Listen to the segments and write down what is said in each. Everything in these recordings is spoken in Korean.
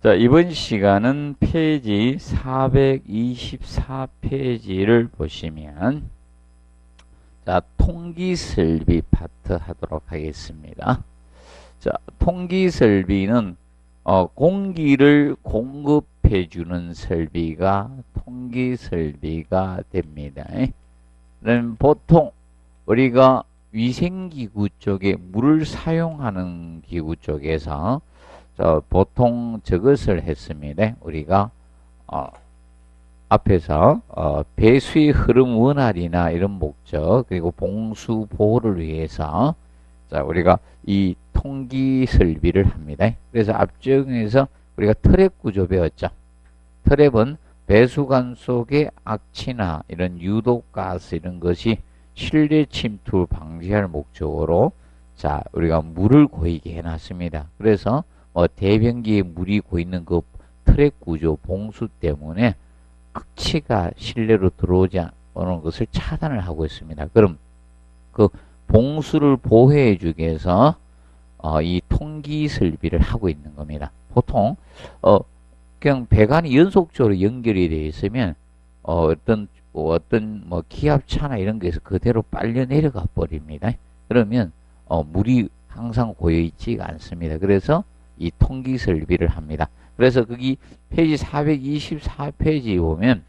자, 이번 시간은 페이지 424페이지를 보시면, 자, 통기설비 파트 하도록 하겠습니다. 자, 통기설비는, 공기를 공급해주는 설비가 통기설비가 됩니다. 그럼 보통 우리가 위생기구 쪽에 물을 사용하는 기구 쪽에서 보통 저것을 했습니다. 우리가 앞에서 배수의 흐름 원활이나 이런 목적 그리고 봉수 보호를 위해서 자 우리가 이 통기 설비를 합니다. 그래서 앞쪽에서 우리가 트랩 구조 배웠죠. 트랩은 배수관 속의 악취나 이런 유독가스 이런 것이 실내 침투 방지할 목적으로 자 우리가 물을 고이게 해놨습니다. 그래서 대변기에 물이 고이는 그 트랩 구조 봉수 때문에 악취가 실내로 들어오지 않는 것을 차단을 하고 있습니다. 그럼 그 봉수를 보호해 주기 위해서 이 통기 설비를 하고 있는 겁니다. 보통 그냥 배관이 연속적으로 연결이 되어 있으면 어떤 뭐 기압차나 이런 게서 그대로 빨려 내려가 버립니다. 그러면 물이 항상 고여 있지가 않습니다. 그래서 이 통기 설비를 합니다. 그래서 거기 페이지 424페이지 보면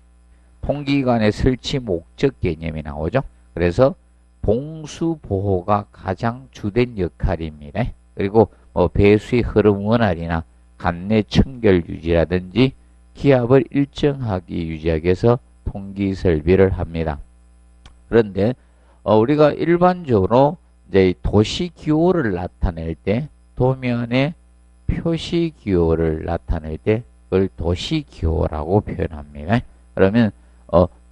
통기관의 설치 목적 개념이 나오죠. 그래서 봉수 보호가 가장 주된 역할입니다. 그리고 배수의 흐름 원활이나 관내 청결 유지라든지 기압을 일정하게 유지하기 위해서 통기 설비를 합니다. 그런데 우리가 일반적으로 이제 도시 기호를 나타낼 때 도면에 표시 기호를 나타낼 때 그걸 도시 기호라고 표현합니다. 그러면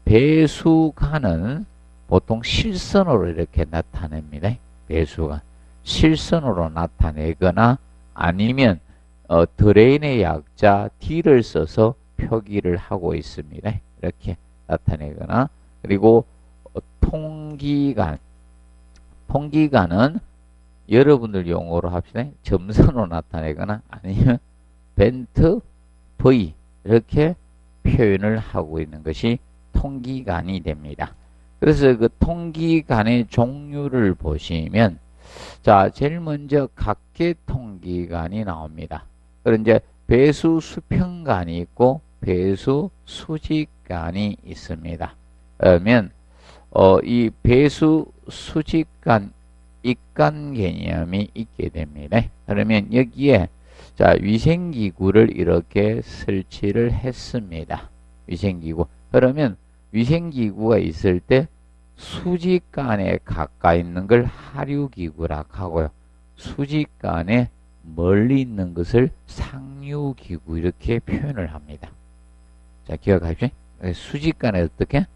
배수관은 보통 실선으로 이렇게 나타냅니다. 배수관 실선으로 나타내거나 아니면 드레인의 약자 D를 써서 표기를 하고 있습니다. 이렇게 나타내거나 그리고 통기관은 여러분들 용어로 합시다. 점선으로 나타내거나 아니면 벤트 V 이렇게 표현을 하고 있는 것이 통기관이 됩니다. 그래서 그 통기관의 종류를 보시면 자 제일 먼저 각계 통기관이 나옵니다. 그럼 이제 배수 수평관이 있고 배수 수직관이 있습니다. 그러면 이 배수 수직관 입관 개념이 있게 됩니다. 그러면 여기에 자 위생기구를 이렇게 설치를 했습니다. 위생기구. 그러면 위생기구가 있을 때 수직관에 가까이 있는 걸 하류기구라 하고요. 수직관에 멀리 있는 것을 상류기구 이렇게 표현을 합니다. 자 기억하십시오. 수직관에 어떻게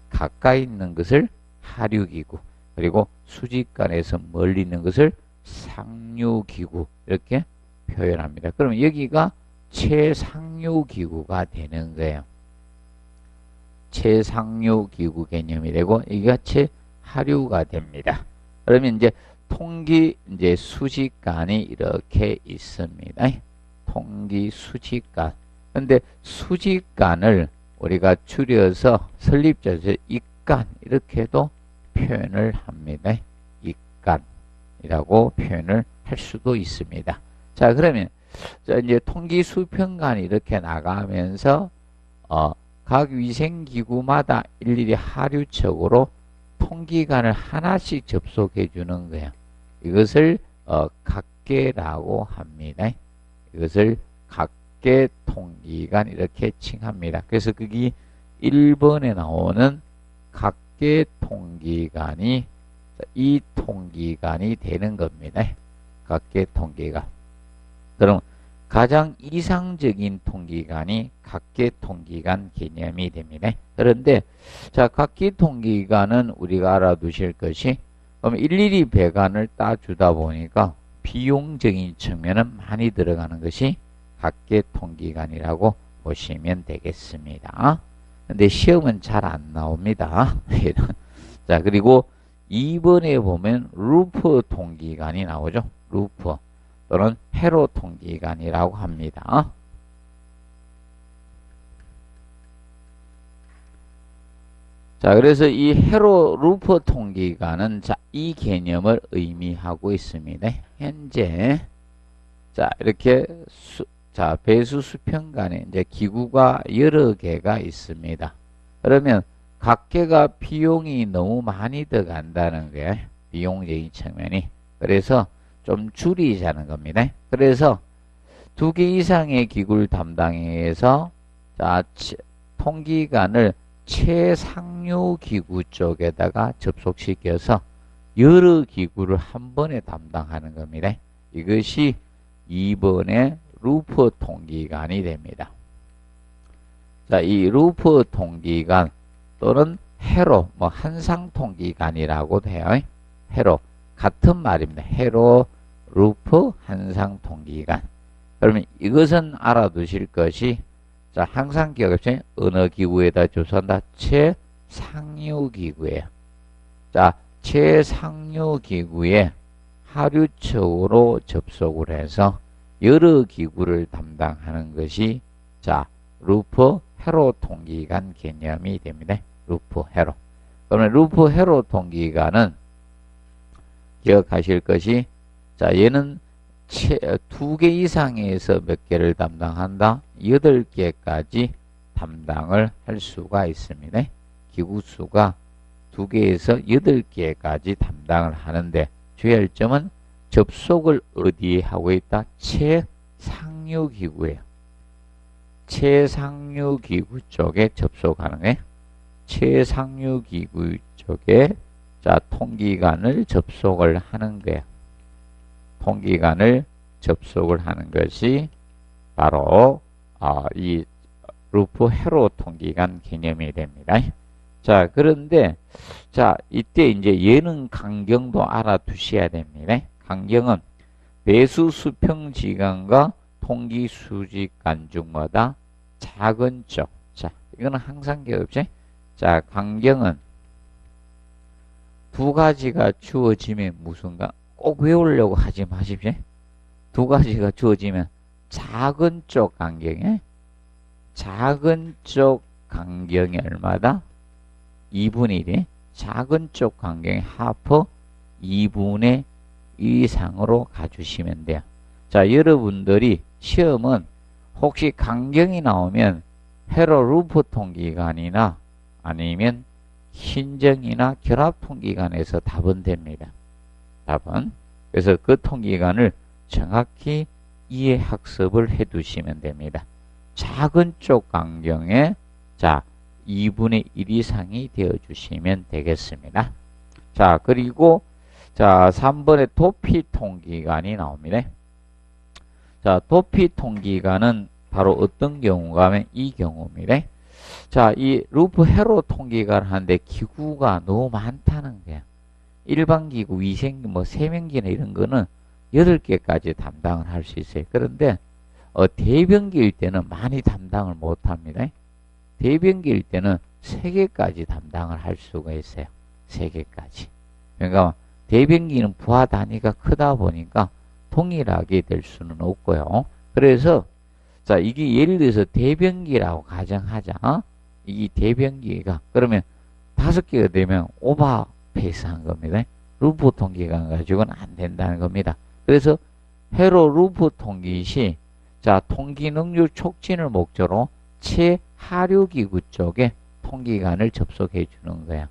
가까이 있는 것을 하류기구 그리고 수직관에서 멀리 있는 것을 상류기구 이렇게 표현합니다. 그러면 여기가 최상류기구가 되는 거예요. 최상류기구 개념이 되고 여기가 최하류가 됩니다. 그러면 이제 통기 이제 수직관이 이렇게 있습니다. 통기 수직관. 근데 수직관을 우리가 줄여서 설립자에서 입관 이렇게도 표현을 합니다. 입관이라고 표현을 할 수도 있습니다. 자 그러면 자 이제 통기 수평관이 이렇게 나가면서 각 위생기구마다 일일이 하류척으로 통기관을 하나씩 접속해 주는 거예요. 이것을 각계라고 합니다. 이것을 각계 통기관 이렇게 칭합니다. 그래서 거기 1번에 나오는 각계 통기관이 이 통기관이 되는 겁니다. 각계 통기관. 그럼 가장 이상적인 통기관이 각계 통기관 개념이 됩니다. 그런데 자 각계 통기관은 우리가 알아두실 것이 그럼 일일이 배관을 따주다 보니까 비용적인 측면은 많이 들어가는 것이 각계 통기관이라고 보시면 되겠습니다. 근데 시험은 잘 안 나옵니다. 자 그리고 2번에 보면 루프 통기관이 나오죠. 루프. 또는 회로 통기관이라고 합니다. 자, 그래서 이 회로 루프 통기관은 자, 이 개념을 의미하고 있습니다. 현재 자, 이렇게 자, 배수 수평간에 이제 기구가 여러 개가 있습니다. 그러면 각 개가 비용이 너무 많이 들어간다는 거예요. 비용적인 측면이. 그래서 좀 줄이자는 겁니다. 그래서 2개 이상의 기구를 담당해서 자, 통기관을 최상류 기구 쪽에다가 접속시켜서 여러 기구를 한 번에 담당하는 겁니다. 이것이 2번의 루프 통기관이 됩니다. 자, 이 루프 통기관 또는 회로, 한상 통기관이라고 해요. 회로. 같은 말입니다. 회로, 루프, 한상 통기관. 그러면 이것은 알아두실 것이 자, 항상 기억하십시오. 어느 기구에다 접속한다? 최상류 기구예요. 자, 최상류 기구에 하류측으로 접속을 해서 여러 기구를 담당하는 것이 자, 루프 회로 통기관 개념이 됩니다. 루프 회로. 그러면 루프 회로 통기관은 기억하실 것이 자, 얘는 2개 이상에서 몇 개를 담당한다? 8개까지 담당을 할 수가 있습니다. 기구수가 2개에서 8개까지 담당을 하는데 주의할 점은 접속을 어디에 하고 있다? 최상류 기구예요. 최상류 기구 쪽에 접속하는 거예요. 최상류 기구 쪽에 자, 통기관을 접속을 하는 거예요. 통기관을 접속을 하는 것이 바로 이 루프 회로 통기관 개념이 됩니다. 자, 그런데 자, 이때 이제 예능 간경도 알아두셔야 됩니다. 간경은 배수 수평 지간과 통기 수직간 중마다 작은 쪽. 자, 이거는 항상 기억없지? 자, 간경은 2가지가 주어지면 무슨가 꼭 외우려고 하지 마십시오. 2가지가 주어지면 작은 쪽 간경에 작은 쪽 간경이 얼마다? 2분의 1이 작은 쪽 간경의 하프 2분의 1 이상으로 가주시면 돼요. 자, 여러분들이 시험은 혹시 간경이 나오면 회로 루프 통기관이나 아니면 신정이나 결합 통기관에서 답은 됩니다. 답은. 그래서 그 통기관을 정확히 이해 학습을 해 두시면 됩니다. 작은 쪽 간경에 자, 2분의 1 이상이 되어 주시면 되겠습니다. 자, 그리고 자, 3번에 도피 통기관이 나옵니다. 자, 도피 통기관은 바로 어떤 경우가 하면 이 경우입니다. 자, 이 루프 회로 통기관을 하는데 기구가 너무 많다는 거야. 일반 기구, 위생기, 세면기나 이런 거는 8개까지 담당을 할 수 있어요. 그런데 대변기일 때는 많이 담당을 못 합니다. 대변기일 때는 3개까지 담당을 할 수가 있어요. 3개까지. 그러니까 대변기는 부하 단위가 크다 보니까 동일하게 될 수는 없고요. 그래서 자, 이게 예를 들어서 대변기라고 가정하자. 이 대변기가 그러면 5개가 되면 오버페이스한 겁니다. 루프 통기관 가지고는 안 된다는 겁니다. 그래서 회로 루프 통기시 자, 통기 능률 촉진을 목적으로 최하류 기구 쪽에 통기관을 접속해 주는 거야.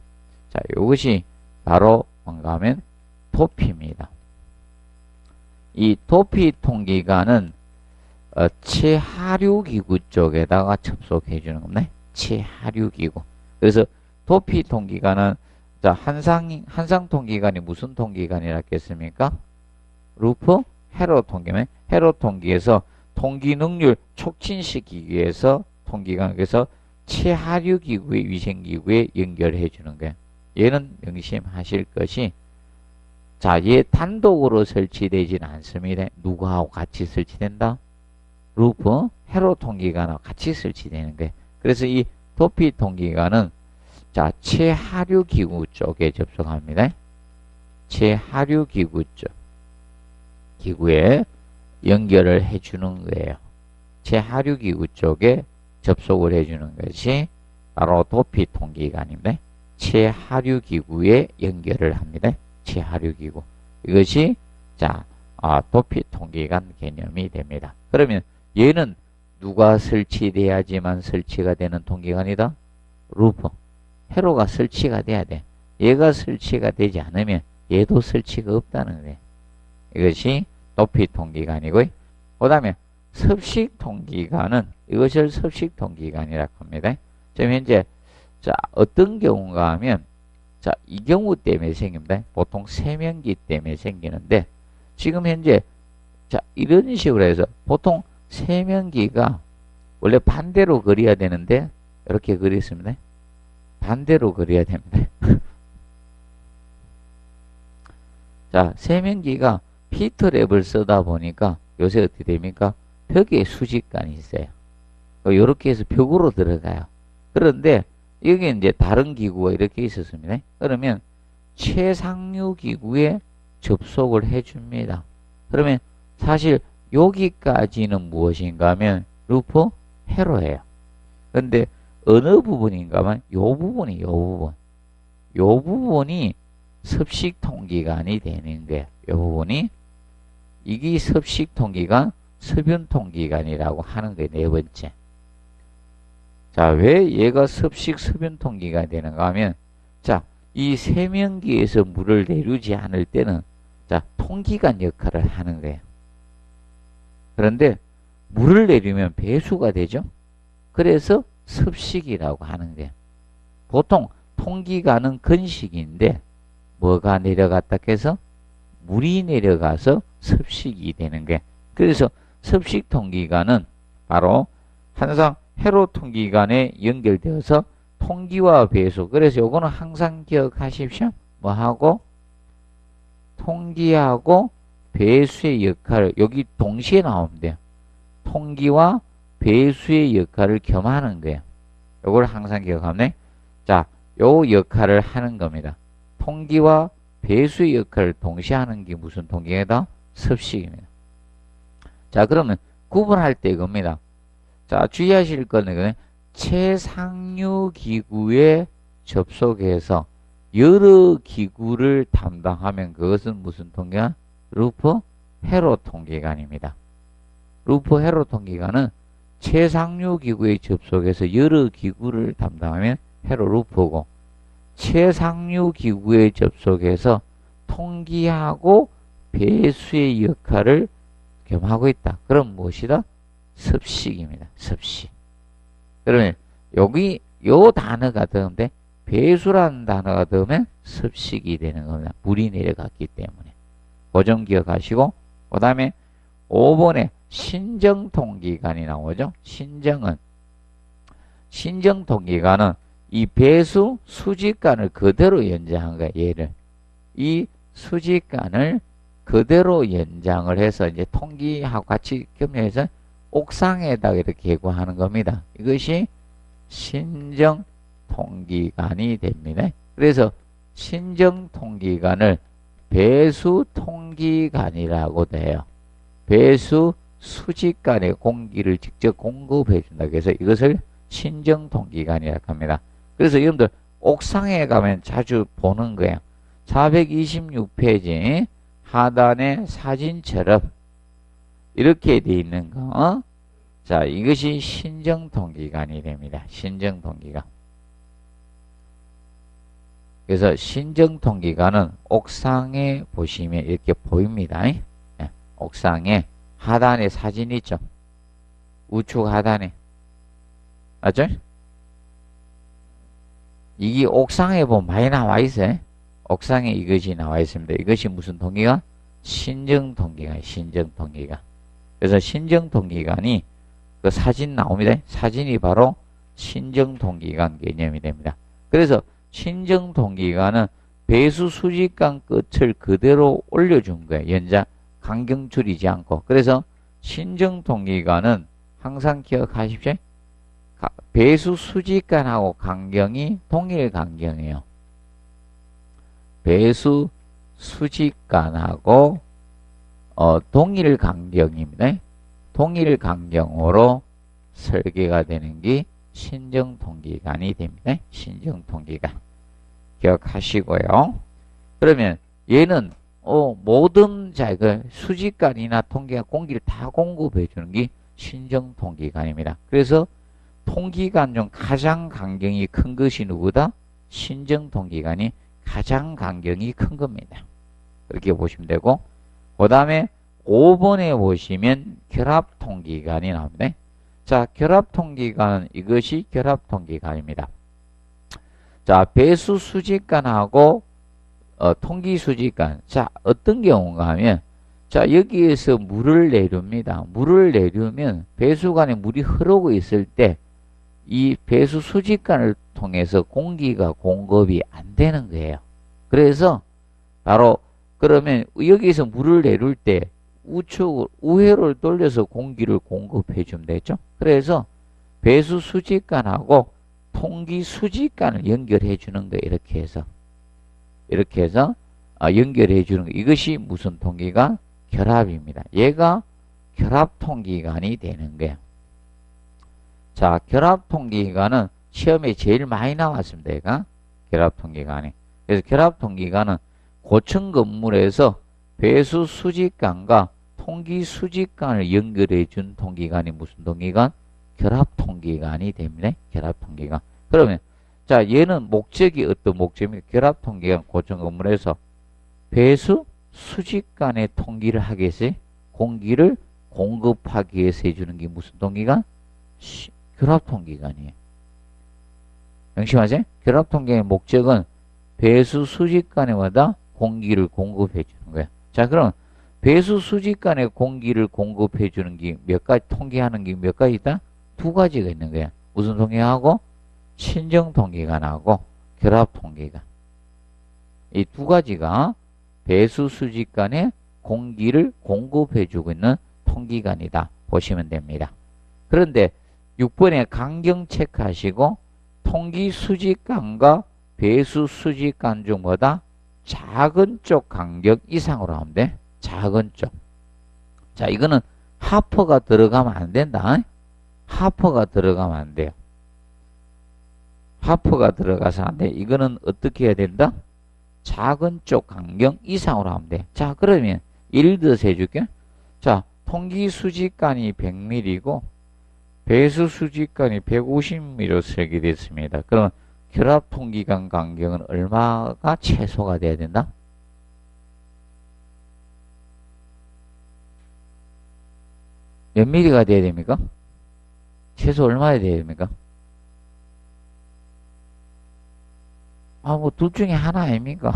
자, 이것이 바로 뭔가 하면 도피입니다. 이 도피 통기관은 최하류 기구 쪽에다가 접속해 주는 겁니다. 최하류 기구. 그래서 도피 통기관은 자, 한상 통기관이 무슨 통기관이라 했겠습니까? 루프 회로 통기면 회로 통기에서 통기 능률 촉진시키기 위해서 통기관에서 최하류 기구의 위생기구에 연결해 주는 거예요. 얘는 명심하실 것이 자, 얘 단독으로 설치되지는 않습니다. 누구하고 같이 설치된다? 루프 회로 통기관하고 같이 설치되는 거예요. 그래서 이 도피 통기관은 자, 최하류 기구 쪽에 접속합니다. 최하류 기구 쪽 기구에 연결을 해주는 거예요. 제하류기구 쪽에 접속을 해주는 것이 바로 도피통기관입니다. 제하류기구에 연결을 합니다. 제하류기구. 이것이 자 도피통기관 개념이 됩니다. 그러면 얘는 누가 설치돼야지만 설치가 되는 통기관이다? 루프. 회로가 설치가 돼야 돼. 얘가 설치가 되지 않으면 얘도 설치가 없다는 거예요. 이것이 도피통기관이고요. 그 다음에 섭식통기관은 이것을 섭식통기관이라고 합니다. 지금 현재 자 어떤 경우가 하면 자 이 경우 때문에 생깁니다. 보통 세면기 때문에 생기는데 지금 현재 자 이런 식으로 해서 보통 세면기가 원래 반대로 그려야 되는데 이렇게 그렸습니다. 반대로 그려야 됩니다. 자 세면기가 피트랩을 쓰다 보니까 요새 어떻게 됩니까? 벽에 수직관이 있어요. 이렇게 해서 벽으로 들어가요. 그런데 여기 이제 다른 기구가 이렇게 있었습니다. 그러면 최상류 기구에 접속을 해줍니다. 그러면 사실 여기까지는 무엇인가 하면 루프 회로예요. 근데 어느 부분인가 하면 요 부분이 섭식통기관이 되는 거예요. 요 부분이 이게 섭식통기관, 흡연통기관이라고 하는 거예요. 네 번째. 자, 왜 얘가 섭식흡연통기관이 되는가 하면 자, 이 세면기에서 물을 내리지 않을 때는 자, 통기관 역할을 하는 거예요. 그런데 물을 내리면 배수가 되죠. 그래서 섭식이라고 하는 거예요. 보통 통기관은 건식인데 뭐가 내려갔다 해서 물이 내려가서 섭식이 되는 거예요. 그래서 섭식통기관은 바로 항상 회로통기관에 연결되어서 통기와 배수. 그래서 요거는 항상 기억하십시오. 뭐하고? 통기하고 배수의 역할을 여기 동시에 나오면 돼요. 통기와 배수의 역할을 겸하는 거예요. 요걸 항상 기억하면 돼. 자, 요 역할을 하는 겁니다. 통기와 배수의 역할을 동시에 하는 게 무슨 통기이다? 섭식입니다. 자, 그러면 구분할 때 이겁니다. 자, 주의하실 거는 최상류 기구에 접속해서 여러 기구를 담당하면 그것은 무슨 통기관? 루프 회로 통기관입니다. 루프 회로 통기관은 최상류 기구에 접속해서 여러 기구를 담당하면 회로 루프고 최상류 기구에 접속해서 통기하고 배수의 역할을 겸하고 있다. 그럼 무엇이다? 섭식입니다. 섭식. 그러면 여기 요 단어가 더운데 배수라는 단어가 더우면 섭식이 되는 겁니다. 물이 내려갔기 때문에. 그 점 기억하시고 그 다음에 5번에 신정통기관이 나오죠. 신정통기관은 이 배수 수직관을 그대로 연장한 거예요. 얘를. 이 수직관을 그대로 연장을 해서 이제 통기하고 같이 겸해서 옥상에다 이렇게 개구하는 겁니다. 이것이 신정통기관이 됩니다. 그래서 신정통기관을 배수통기관이라고도 해요. 배수 수직관에 공기를 직접 공급해 준다. 그래서 이것을 신정통기관이라고 합니다. 그래서 여러분들 옥상에 가면 자주 보는 거예요. 426페이지 하단의 사진처럼 이렇게 돼 있는 거. 자, 이것이 신정통기관이 됩니다. 신정통기관. 그래서 신정통기관은 옥상에 보시면 이렇게 보입니다. 네, 옥상에 하단에 사진 있죠. 우측 하단에. 맞죠? 이게 옥상에 보면 많이 나와 있어요. 옥상에 이것이 나와 있습니다. 이것이 무슨 통기관? 신정통기관, 신정통기관. 그래서 신정통기관이 그 사진 나옵니다. 사진이 바로 신정통기관 개념이 됩니다. 그래서 신정통기관은 배수 수직관 끝을 그대로 올려준 거예요. 연장, 간경 줄이지 않고. 그래서 신정통기관은 항상 기억하십시오. 배수 수직관하고 간경이 동일 간경이에요. 배수 수직관하고 동일 간격입니다. 동일 간격으로 설계가 되는 게 신정통기간이 됩니다. 신정통기간. 기억하시고요. 그러면 얘는 모든 그 수직간이나 통기간 공기를 다 공급해 주는 게 신정통기간입니다. 그래서 통기간 중 가장 간격이 큰 것이 누구다? 신정통기간이 가장 간격이 큰 겁니다. 그렇게 보시면 되고, 그 다음에 5번에 보시면 결합통기간이 나옵니다. 자, 결합통기간, 이것이 결합통기간입니다. 자, 배수수직간하고 통기수직간. 자, 어떤 경우가 하면, 자, 여기에서 물을 내립니다. 물을 내리면 배수관에 물이 흐르고 있을 때 이 배수수직간을 통해서 공기가 공급이 안 되는 거예요. 그래서 바로 그러면 여기서 물을 내릴 때 우회로를 돌려서 공기를 공급해 주면 되죠. 그래서 배수수직간하고 통기수직간을 연결해 주는 거예요. 이렇게 해서 연결해 주는 거. 이것이 무슨 통기간? 결합입니다. 얘가 결합통기간이 되는 거예요. 자, 결합통기간은 시험에 제일 많이 나왔습니다. 얘가 결합통기간이. 그래서 결합통기간은 고층 건물에서 배수수직간과 통기수직간을 연결해 준 통기간이 무슨 통기간? 결합통기간이 됩니다. 결합통기간. 그러면 자, 얘는 목적이 어떤 목적입니까? 결합통기간 고층 건물에서 배수 수직간의 통기를 하기 위해서 공기를 공급하기 위해서 해주는 게 무슨 통기간? 결합통기간이에요. 명심하세요. 결합통기간의 목적은 배수 수직간에마다 공기를 공급해 주는 거예요. 자, 그럼 배수 수직간에 공기를 공급해 주는 게 몇 가지, 통기하는 게 몇 가지 있다? 두 가지가 있는 거예요. 무슨 통기하고? 신정통기간하고 결합통기간. 이 두 가지가 배수 수직간에 공기를 공급해 주고 있는 통기간이다 보시면 됩니다. 그런데 6번에 간격 체크하시고 통기 수직간과 배수 수직간 중보다 작은 쪽 간격 이상으로 하면 돼. 작은 쪽. 자, 이거는 하퍼가 들어가면 안 된다. 하퍼가 들어가면 안 돼요. 하퍼가 들어가서 안 돼. 이거는 어떻게 해야 된다? 작은 쪽 간격 이상으로 하면 돼. 자, 그러면 예를 들어서 해줄게. 자, 통기 수직간이 100mm이고 배수 수직간이 150mm로 설계됐습니다. 그럼 결합 통기간 간격은 얼마가 최소가 돼야 된다? 몇 mm가 돼야 됩니까? 최소 얼마야 돼야 됩니까? 뭐 둘 중에 하나 아닙니까?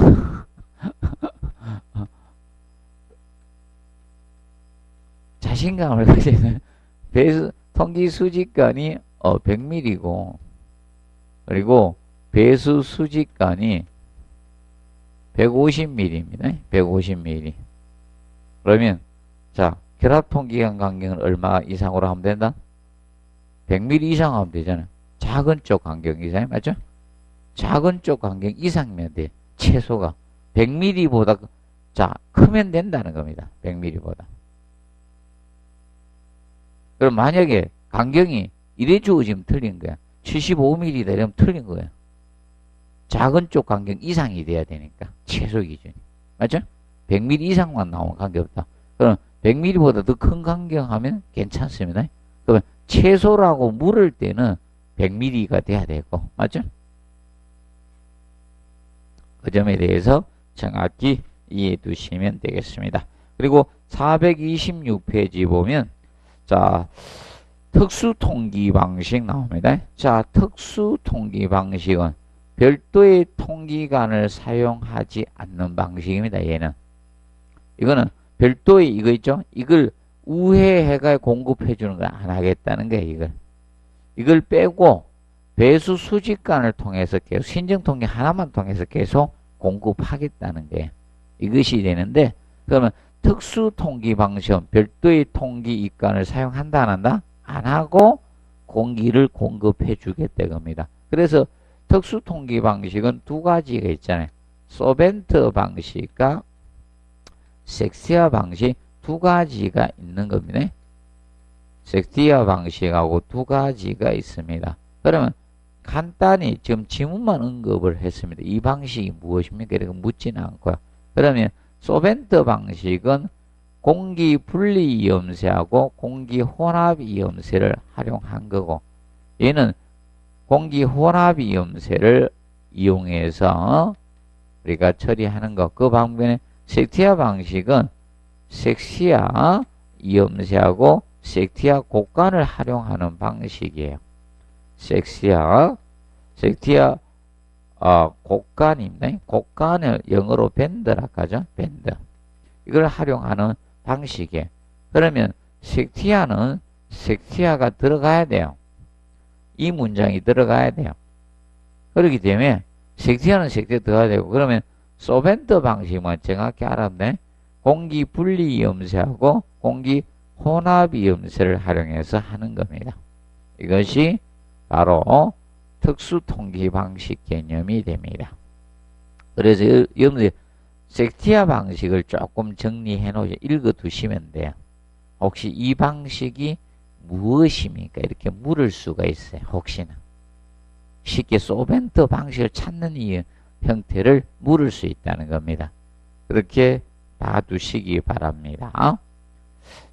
자신감을 가지는 배수 통기 수직간이 100mm고 그리고 배수 수직간이 150mm입니다. 150mm. 그러면 자, 결합 통기간 간격은 얼마 이상으로 하면 된다? 100mm 이상 하면 되잖아요. 작은 쪽 간격 이상 맞죠? 작은 쪽 간격 이상이면 돼. 최소가 100mm보다 자, 크면 된다는 겁니다. 100mm보다. 그럼 만약에 간격이 이래 주어지면 틀린 거야. 75mm 되려면 틀린 거야. 작은 쪽 간격 이상이 돼야 되니까 최소 기준이. 맞죠? 100mm 이상만 나오면 관계없다. 그럼 100mm보다 더 큰 간격 하면 괜찮습니다. 그러면 최소라고 물을 때는 100mm가 돼야 되고. 맞죠? 그 점에 대해서 정확히 이해해 두시면 되겠습니다. 그리고 426페이지 보면 자, 특수통기 방식 나옵니다. 자, 특수통기 방식은 별도의 통기관을 사용하지 않는 방식입니다. 얘는. 이거는 별도의 이거 있죠? 이걸 우회해가 공급해 주는 걸 안 하겠다는 거예요. 이걸 빼고 배수 수직관을 통해서 계속 신정통기 하나만 통해서 계속 공급하겠다는 거예요. 이것이 되는데 그러면 특수통기 방식은 별도의 통기 입관을 사용한다 안 한다? 안 하고 공기를 공급해 주겠다 겁니다. 그래서 특수통기 방식은 두 가지가 있잖아요. 소벤트 방식과 섹시아 방식 두 가지가 있는 겁니다. 섹티아 방식하고 두 가지가 있습니다. 그러면 간단히 지금 지문만 언급을 했습니다. 이 방식이 무엇입니까? 이렇게 묻지는 않고요. 그러면 소벤트 방식은 공기 분리 이염새하고 공기 혼합 이염새를 활용한 거고, 얘는 공기 혼합 이염새를 이용해서 우리가 처리하는 거. 그 방면에 섹티아 방식은 섹시아 이염새하고 섹티아 곡간을 활용하는 방식이에요. 섹티아 곡간입니다. 곡간을 영어로 밴드라고 하죠. 밴드. 이걸 활용하는 방식이에요. 그러면 섹티아가 들어가야 돼요. 이 문장이 들어가야 돼요. 그렇기 때문에 섹티아 들어가야 되고, 그러면 소벤트 방식만 정확히 알았네. 공기 분리 이염새하고 공기 혼합 이염새를 활용해서 하는 겁니다. 이것이 바로 특수 통기 방식 개념이 됩니다. 그래서 여러분들 섹티아 방식을 조금 정리해 놓으셔 읽어 두시면 돼요. 혹시 이 방식이 무엇입니까? 이렇게 물을 수가 있어요. 혹시나 쉽게 소벤트 방식을 찾는 이 형태를 물을 수 있다는 겁니다. 그렇게 봐두시기 바랍니다.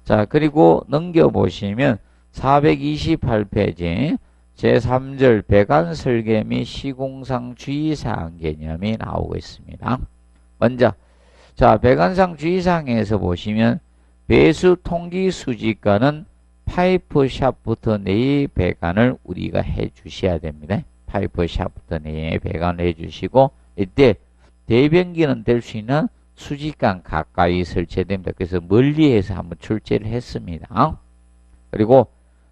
자, 그리고 넘겨보시면 428페이지 제3절 배관 설계 및 시공상 주의사항 개념이 나오고 있습니다. 먼저 자, 배관상 주의사항에서 보시면 배수 통기 수지가는 파이프 샤프트 내의 배관을 우리가 해 주셔야 됩니다. 파이프 샤프트 내에 배관을 해 주시고, 이때 대변기는 될 수 있는 수직간 가까이 설치됩니다. 그래서 멀리해서 한번 출제를 했습니다. 그리고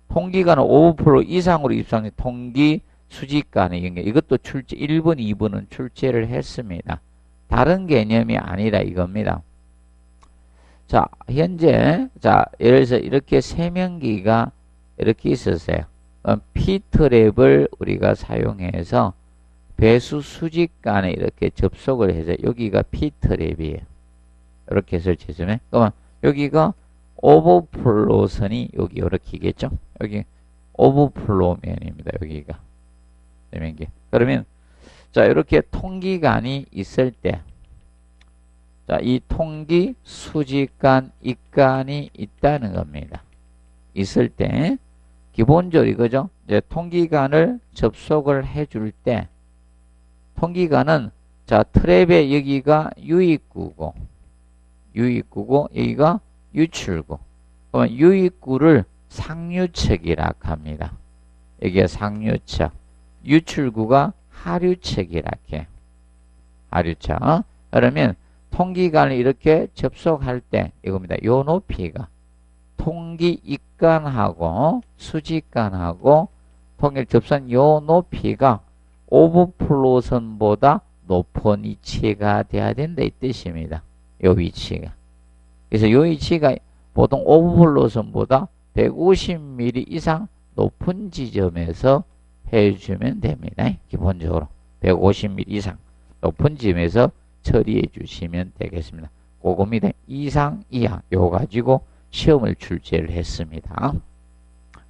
통기관은 오버플로 이상으로 입상된 통기 수직간의 경계, 이것도 출제 1번, 2번은 출제를 했습니다. 다른 개념이 아니라 이겁니다. 자, 현재 예를 들어서 이렇게 세면기가 이렇게 있었어요. P트랩을 우리가 사용해서 배수 수직간에 이렇게 접속을 해서 여기가 P트랩이에요. 이렇게 설치해주면, 그러면 여기가 오버플로 선이 여기 이렇게겠죠. 여기 오버플로 면입니다. 여기가 세면기. 그러면 자, 이렇게 통기관이 있을 때, 자, 이 통기 수직간 입간이 있다는 겁니다. 있을 때 기본적으로 이거죠. 이제 통기관을 접속을 해줄 때, 통기관은 자, 트랩의 여기가 유입구고 여기가 유출구. 그러면 유입구를 상류측이라고 합니다. 여기가 상류측, 유출구가 하류측이라고 해요. 하류측. 그러면 통기관을 이렇게 접속할 때 이겁니다. 요 높이가 통기 입간하고 수직간하고 통기를 접선 요 높이가 오버플로선보다 높은 위치가 돼야 된다 이 뜻입니다. 요 위치가. 그래서 요 위치가 보통 오버플로선보다 150mm 이상 높은 지점에서 해주면 됩니다. 기본적으로 150mm 이상 높은 지점에서 처리해 주시면 되겠습니다. 그겁니다. 이상 이하 요 가지고 시험을 출제를 했습니다.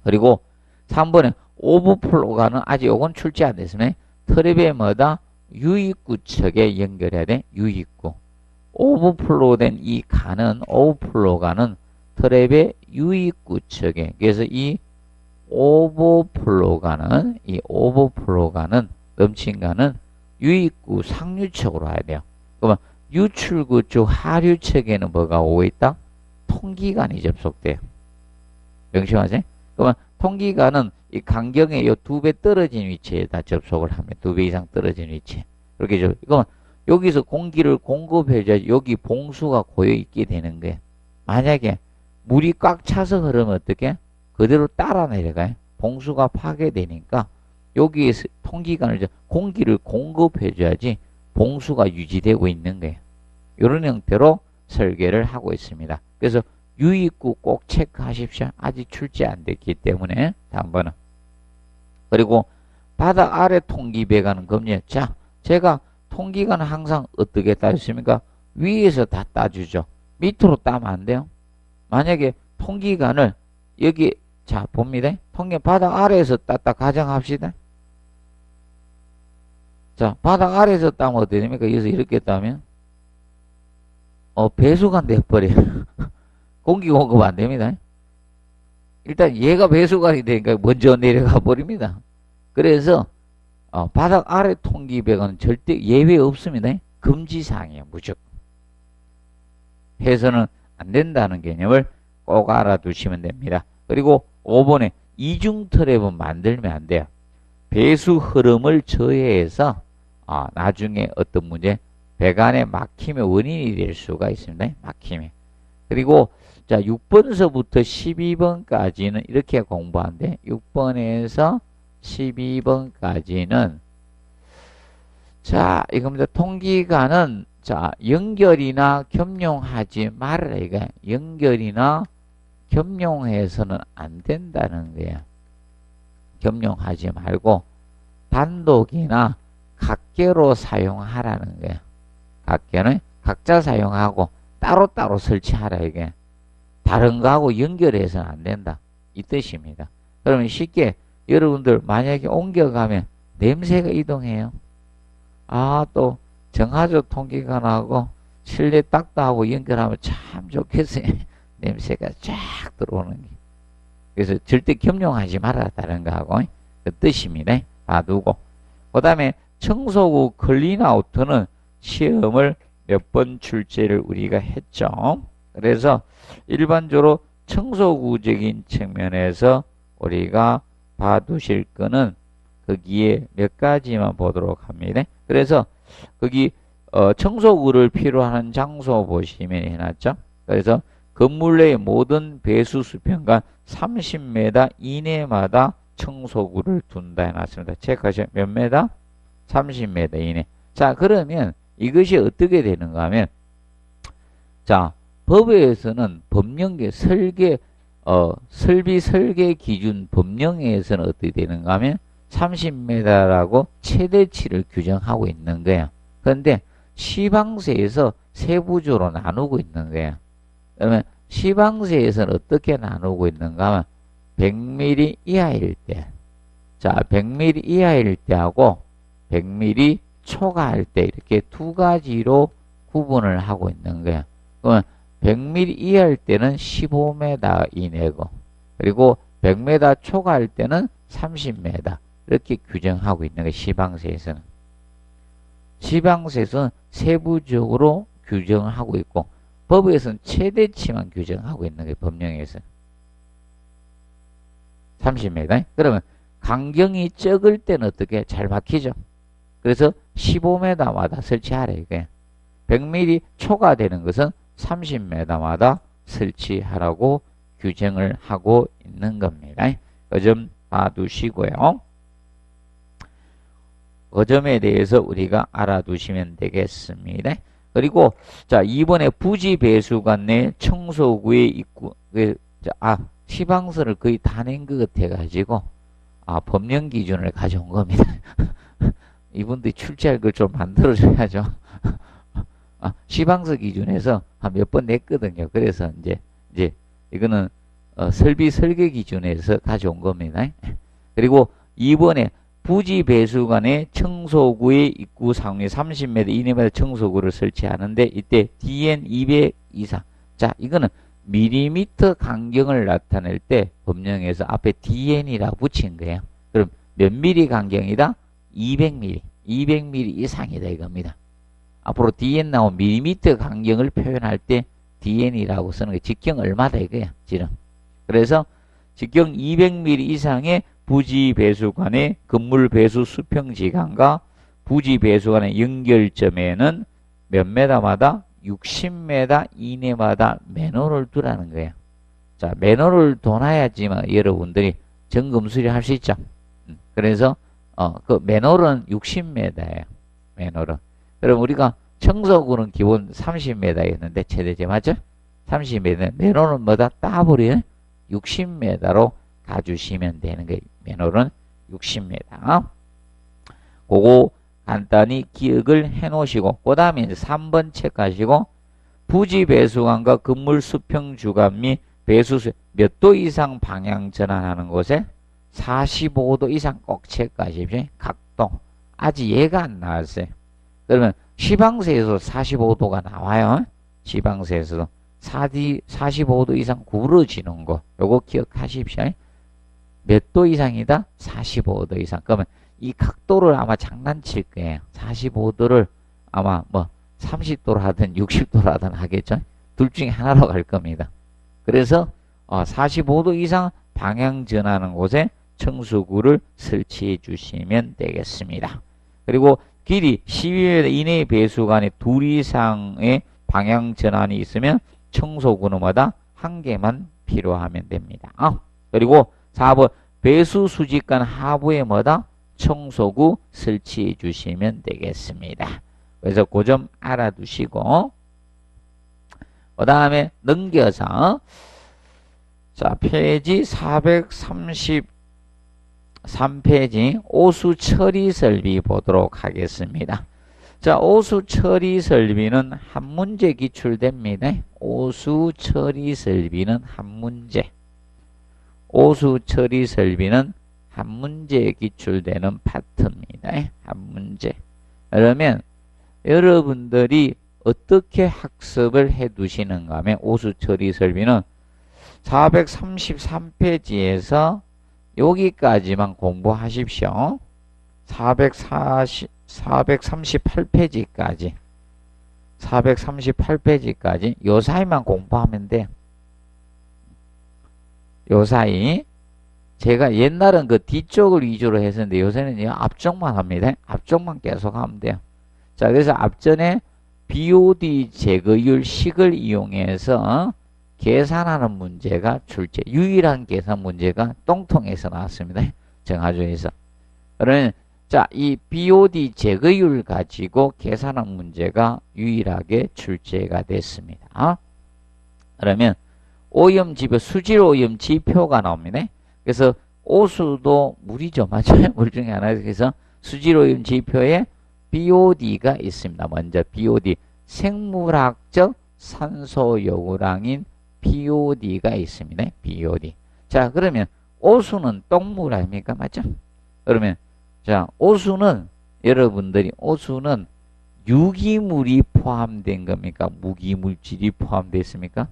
그리고 3번에 오버플로가는 아직 요건 출제 안 됐으면 트랩의 뭐다? 유입구 측에 연결해야 돼. 유입구. 오버플로된 이 간은 오버플로가는 트랩의 유입구 측에, 그래서 이 오버플로가는 넘친 간은 유입구 상류측으로 와야 돼요. 그러면 유출구 쪽 하류측에는 뭐가 오고 있다? 통기관이 접속돼요. 명심하세요. 그러면 통기관은 이 간격의 요 2배 떨어진 위치에다 접속을 하면 2배 이상 떨어진 위치에. 그렇게 그러면 여기서 공기를 공급해줘야지 여기 봉수가 고여있게 되는 거예요. 만약에 물이 꽉 차서 흐르면 어떻게? 그대로 따라 내려가요. 봉수가 파괴되니까 여기에서 통기관을 공기를 공급해줘야지 봉수가 유지되고 있는 거예요. 이런 형태로 설계를 하고 있습니다. 그래서 유입구 꼭 체크하십시오. 아직 출제 안 됐기 때문에 다음번은. 그리고 바닥 아래 통기 배관은 검열. 자, 제가 통기관은 항상 어떻게 따졌습니까? 위에서 다 따주죠. 밑으로 따면 안 돼요. 만약에 통기관을 여기 자 봅니다. 통기 바닥 아래에서 땄다 가정합시다. 자 바닥 아래에서 따면 어떻게 됩니까? 여기서 이렇게 따면 배수관 돼버려요. 공기 공급 안 됩니다. 일단 얘가 배수관이 되니까 먼저 내려가 버립니다. 그래서 바닥 아래 통기백은 절대 예외 없습니다. 금지사항이에요. 무조건. 해서는 안 된다는 개념을 꼭 알아두시면 됩니다. 그리고 5번에 이중 트랩은 만들면 안 돼요. 배수 흐름을 저해해서 나중에 어떤 문제 배관에 막힘의 원인이 될 수가 있습니다. 막힘에. 그리고 자 6번서부터 12번까지는 이렇게 공부하는데 6번에서 12번까지는 자 이겁니다. 통기관은 자 연결이나 겸용하지 말아라 이거. 연결이나 겸용해서는 안 된다는 거예요. 겸용하지 말고 단독이나 각계로 사용하라는 거예요. 각계는 각자 사용하고 따로따로 설치하라 이게. 다른 거하고 연결해서는 안 된다. 이 뜻입니다. 그러면 쉽게 여러분들 만약에 옮겨가면 냄새가 이동해요. 또 정화조 통기관하고 실내 딱다하고 연결하면 참 좋겠어요. 냄새가 쫙 들어오는 게. 그래서 절대 겸용하지 말아라 다른 거하고 그 뜻입니다. 봐두고. 그 다음에 청소구 클린아웃은 시험을 몇 번 출제를 우리가 했죠. 그래서 일반적으로 청소구적인 측면에서 우리가 봐두실 거는 거기에 몇 가지만 보도록 합니다. 그래서 거기 청소구를 필요한 장소 보시면 해놨죠. 그래서 건물 내의 모든 배수 수평간 30m 이내마다 청소구를 둔다 해놨습니다. 체크하시면 몇 메다? 30m 이내. 자 그러면 이것이 어떻게 되는가 하면 자 법에서는 법령계 설비 설계 기준 법령에서는 어떻게 되는가 하면 30m라고 최대치를 규정하고 있는 거예요. 그런데 시방세에서 세부적으로 나누고 있는 거예요. 그러면 시방세에서는 어떻게 나누고 있는가 하면 100mm 이하일 때, 자 100mm 이하일 때하고 100mm 초과할 때 이렇게 두 가지로 구분을 하고 있는 거예요. 그러면 100mm 이하일 때는 15m 이내고 그리고 100m 초과할 때는 30m 이렇게 규정하고 있는 게 시방세에서는. 시방세에서는 세부적으로 규정을 하고 있고 법에서는 최대치만 규정하고 있는 게 법령에서는 30m. 그러면 간격이 적을 때는 어떻게 잘 막히죠. 그래서 15m마다 설치하래 이게. 100mm 초과되는 것은 30m마다 설치하라고 규정을 하고 있는 겁니다. 그 점 봐두시고요. 그 점에 대해서 우리가 알아두시면 되겠습니다. 그리고 자 이번에 부지 배수관 내 청소구의 입구 시방서를 거의 다 낸 것 같아가지고 법령 기준을 가져온 겁니다. 이분들이 출제할 걸 좀 만들어줘야죠. 시방서 기준에서 한 몇 번 냈거든요. 그래서 이제 이거는 설비 설계 기준에서 가져온 겁니다. 그리고 이번에 부지 배수관의 청소구의 입구 상위 30m 이내마다 청소구를 설치하는데 이때 DN 200 이상. 자 이거는 밀리미터 간격을 나타낼 때 법령에서 앞에 DN이라고 붙인 거예요. 그럼 몇 미리 간격이다? 200mm. 200mm 이상이다 이겁니다. 앞으로 DN 나온 밀리미터 간격을 표현할 때 DN이라고 쓰는 게 직경 얼마다 이거야 지금. 그래서 직경 200mm 이상의 부지 배수관의 건물 배수 수평지간과 부지 배수관의 연결점에는 몇 메다마다 60m 이내마다 매너를 두라는 거예요. 자, 매너를 둬놔야지만 여러분들이 점검 수리할 수 있죠. 그래서 그 매너는 60m예요. 매너는. 그럼 우리가 청소구는 기본 30m였는데 최대제 맞죠? 30m. 매너는 뭐다? 따버려 60m로 가주시면 되는 거예요. 매너는 60m. 그거 간단히 기억을 해 놓으시고 그 다음에 이제 3번 체크하시고 부지 배수관과 건물 수평 주간 및 배수수 몇 도 이상 방향 전환하는 곳에 45도 이상 꼭 체크하십시오. 각도. 아직 얘가 안 나왔어요. 그러면 시방세에서 45도가 나와요. 지방세에서도 45도 이상 구부러지는 거. 요거 기억하십시오. 몇 도 이상이다? 45도 이상. 그러면 이 각도를 아마 장난칠 거예요. 45도를 아마 뭐 30도로 하든 60도로 하든 하겠죠. 둘 중에 하나로 갈 겁니다. 그래서 45도 이상 방향 전하는 곳에 청소구를 설치해 주시면 되겠습니다. 그리고 길이 12m 이내의 배수관에 둘 이상의 방향 전환이 있으면 청소구는마다 한 개만 필요하면 됩니다. 그리고 4번 배수 수직관 하부에 뭐다? 청소구 설치해 주시면 되겠습니다. 그래서 그 점 알아두시고 그 다음에 넘겨서 자 페이지 433페이지 오수 처리 설비 보도록 하겠습니다. 자 오수 처리 설비는 한 문제 기출됩니다. 오수 처리 설비는 한 문제. 오수 처리 설비는 한 문제에 기출되는 파트입니다. 한 문제. 그러면 여러분들이 어떻게 학습을 해 두시는가 하면 오수 처리 설비는 433페이지에서 여기까지만 공부하십시오. 438페이지까지. 438페이지까지 요 사이만 공부하면 돼요. 요 사이. 제가 옛날은 그 뒤쪽을 위주로 했었는데 요새는 앞쪽만 합니다. 앞쪽만 계속 하면 돼요. 자, 그래서 앞전에 BOD 제거율 식을 이용해서 계산하는 문제가 출제. 유일한 계산 문제가 똥통에서 나왔습니다. 정하조에서. 그러면 자, 이 BOD 제거율 가지고 계산한 문제가 유일하게 출제가 됐습니다. 그러면 오염지표, 수질 오염 지표가 나옵니다. 그래서 오수도 물이죠. 맞아요. 물 중에 하나. 그래서 수질 오염 지표에 BOD가 있습니다. 먼저 BOD. 생물학적 산소 요구량인 BOD가 있습니다. BOD. 자, 그러면 오수는 똥물 아닙니까? 맞죠? 그러면 자, 오수는 여러분들이 오수는 유기물이 포함된 겁니까? 무기물질이 포함됐습니까?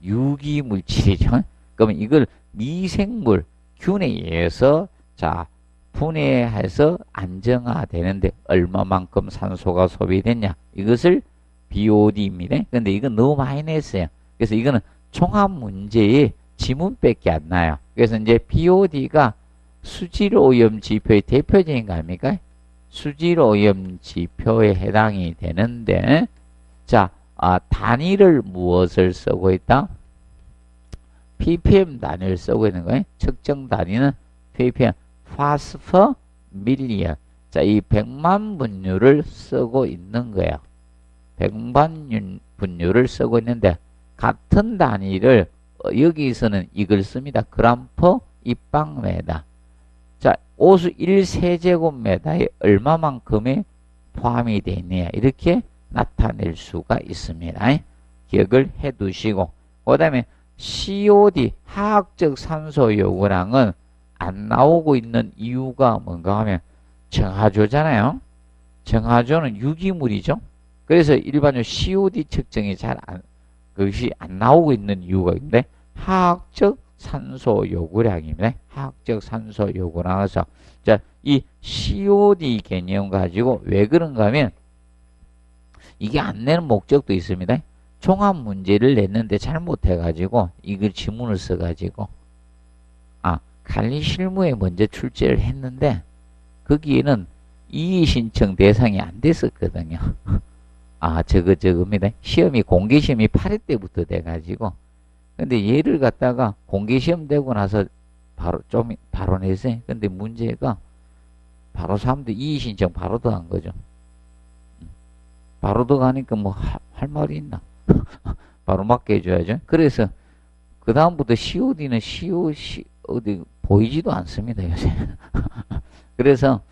유기물질이죠. 그러면 이걸 미생물 균에 의해서 자 분해해서 안정화되는데 얼마만큼 산소가 소비됐냐 이것을 BOD입니다. 근데 이건 너무 많이 냈어요. 그래서 이거는 종합 문제의 지문밖에 안 나요. 그래서 이제 BOD가 수질오염 지표의 대표적인 거 아닙니까? 수질오염 지표에 해당이 되는데 자 단위를 무엇을 쓰고 있다? ppm 단위를 쓰고 있는 거예요. 측정 단위는 ppm, parts per million. 자, 이 100만 분율을 쓰고 있는 거예요. 100만 분율을 쓰고 있는데 같은 단위를 여기서는 이걸 씁니다. 그램 퍼 입방메다. 자, 오수 1세제곱미터에 얼마만큼의 포함이 되어 있느냐 이렇게 나타낼 수가 있습니다. 기억을 해 두시고 그 다음에 COD 화학적 산소 요구량은 안 나오고 있는 이유가 뭔가 하면 정화조잖아요. 정화조는 유기물이죠. 그래서 일반적으로 COD 측정이 그것이 안 나오고 있는 이유가 있는데 화학적 산소 요구량입니다. 화학적 산소 요구량에서 자, 이 COD 개념 가지고 왜 그런가 하면 이게 안 내는 목적도 있습니다. 종합 문제를 냈는데 잘못해가지고 이걸 지문을 써가지고 관리 실무에 먼저 출제를 했는데 거기에는 이의 신청 대상이 안 됐었거든요. 저겁니다. 시험이 공개시험이 8회 때부터 돼가지고 근데 얘를 갖다가 공개시험 되고 나서 바로 냈어요. 근데 문제가 바로 사람들 이의 신청 바로 들어간 거죠. 바로 들어가니까 뭐 할 말이 있나? 바로 맞게 해줘야죠. 그래서 그 다음부터 COD는 어디 보이지도 않습니다 요새. 그래서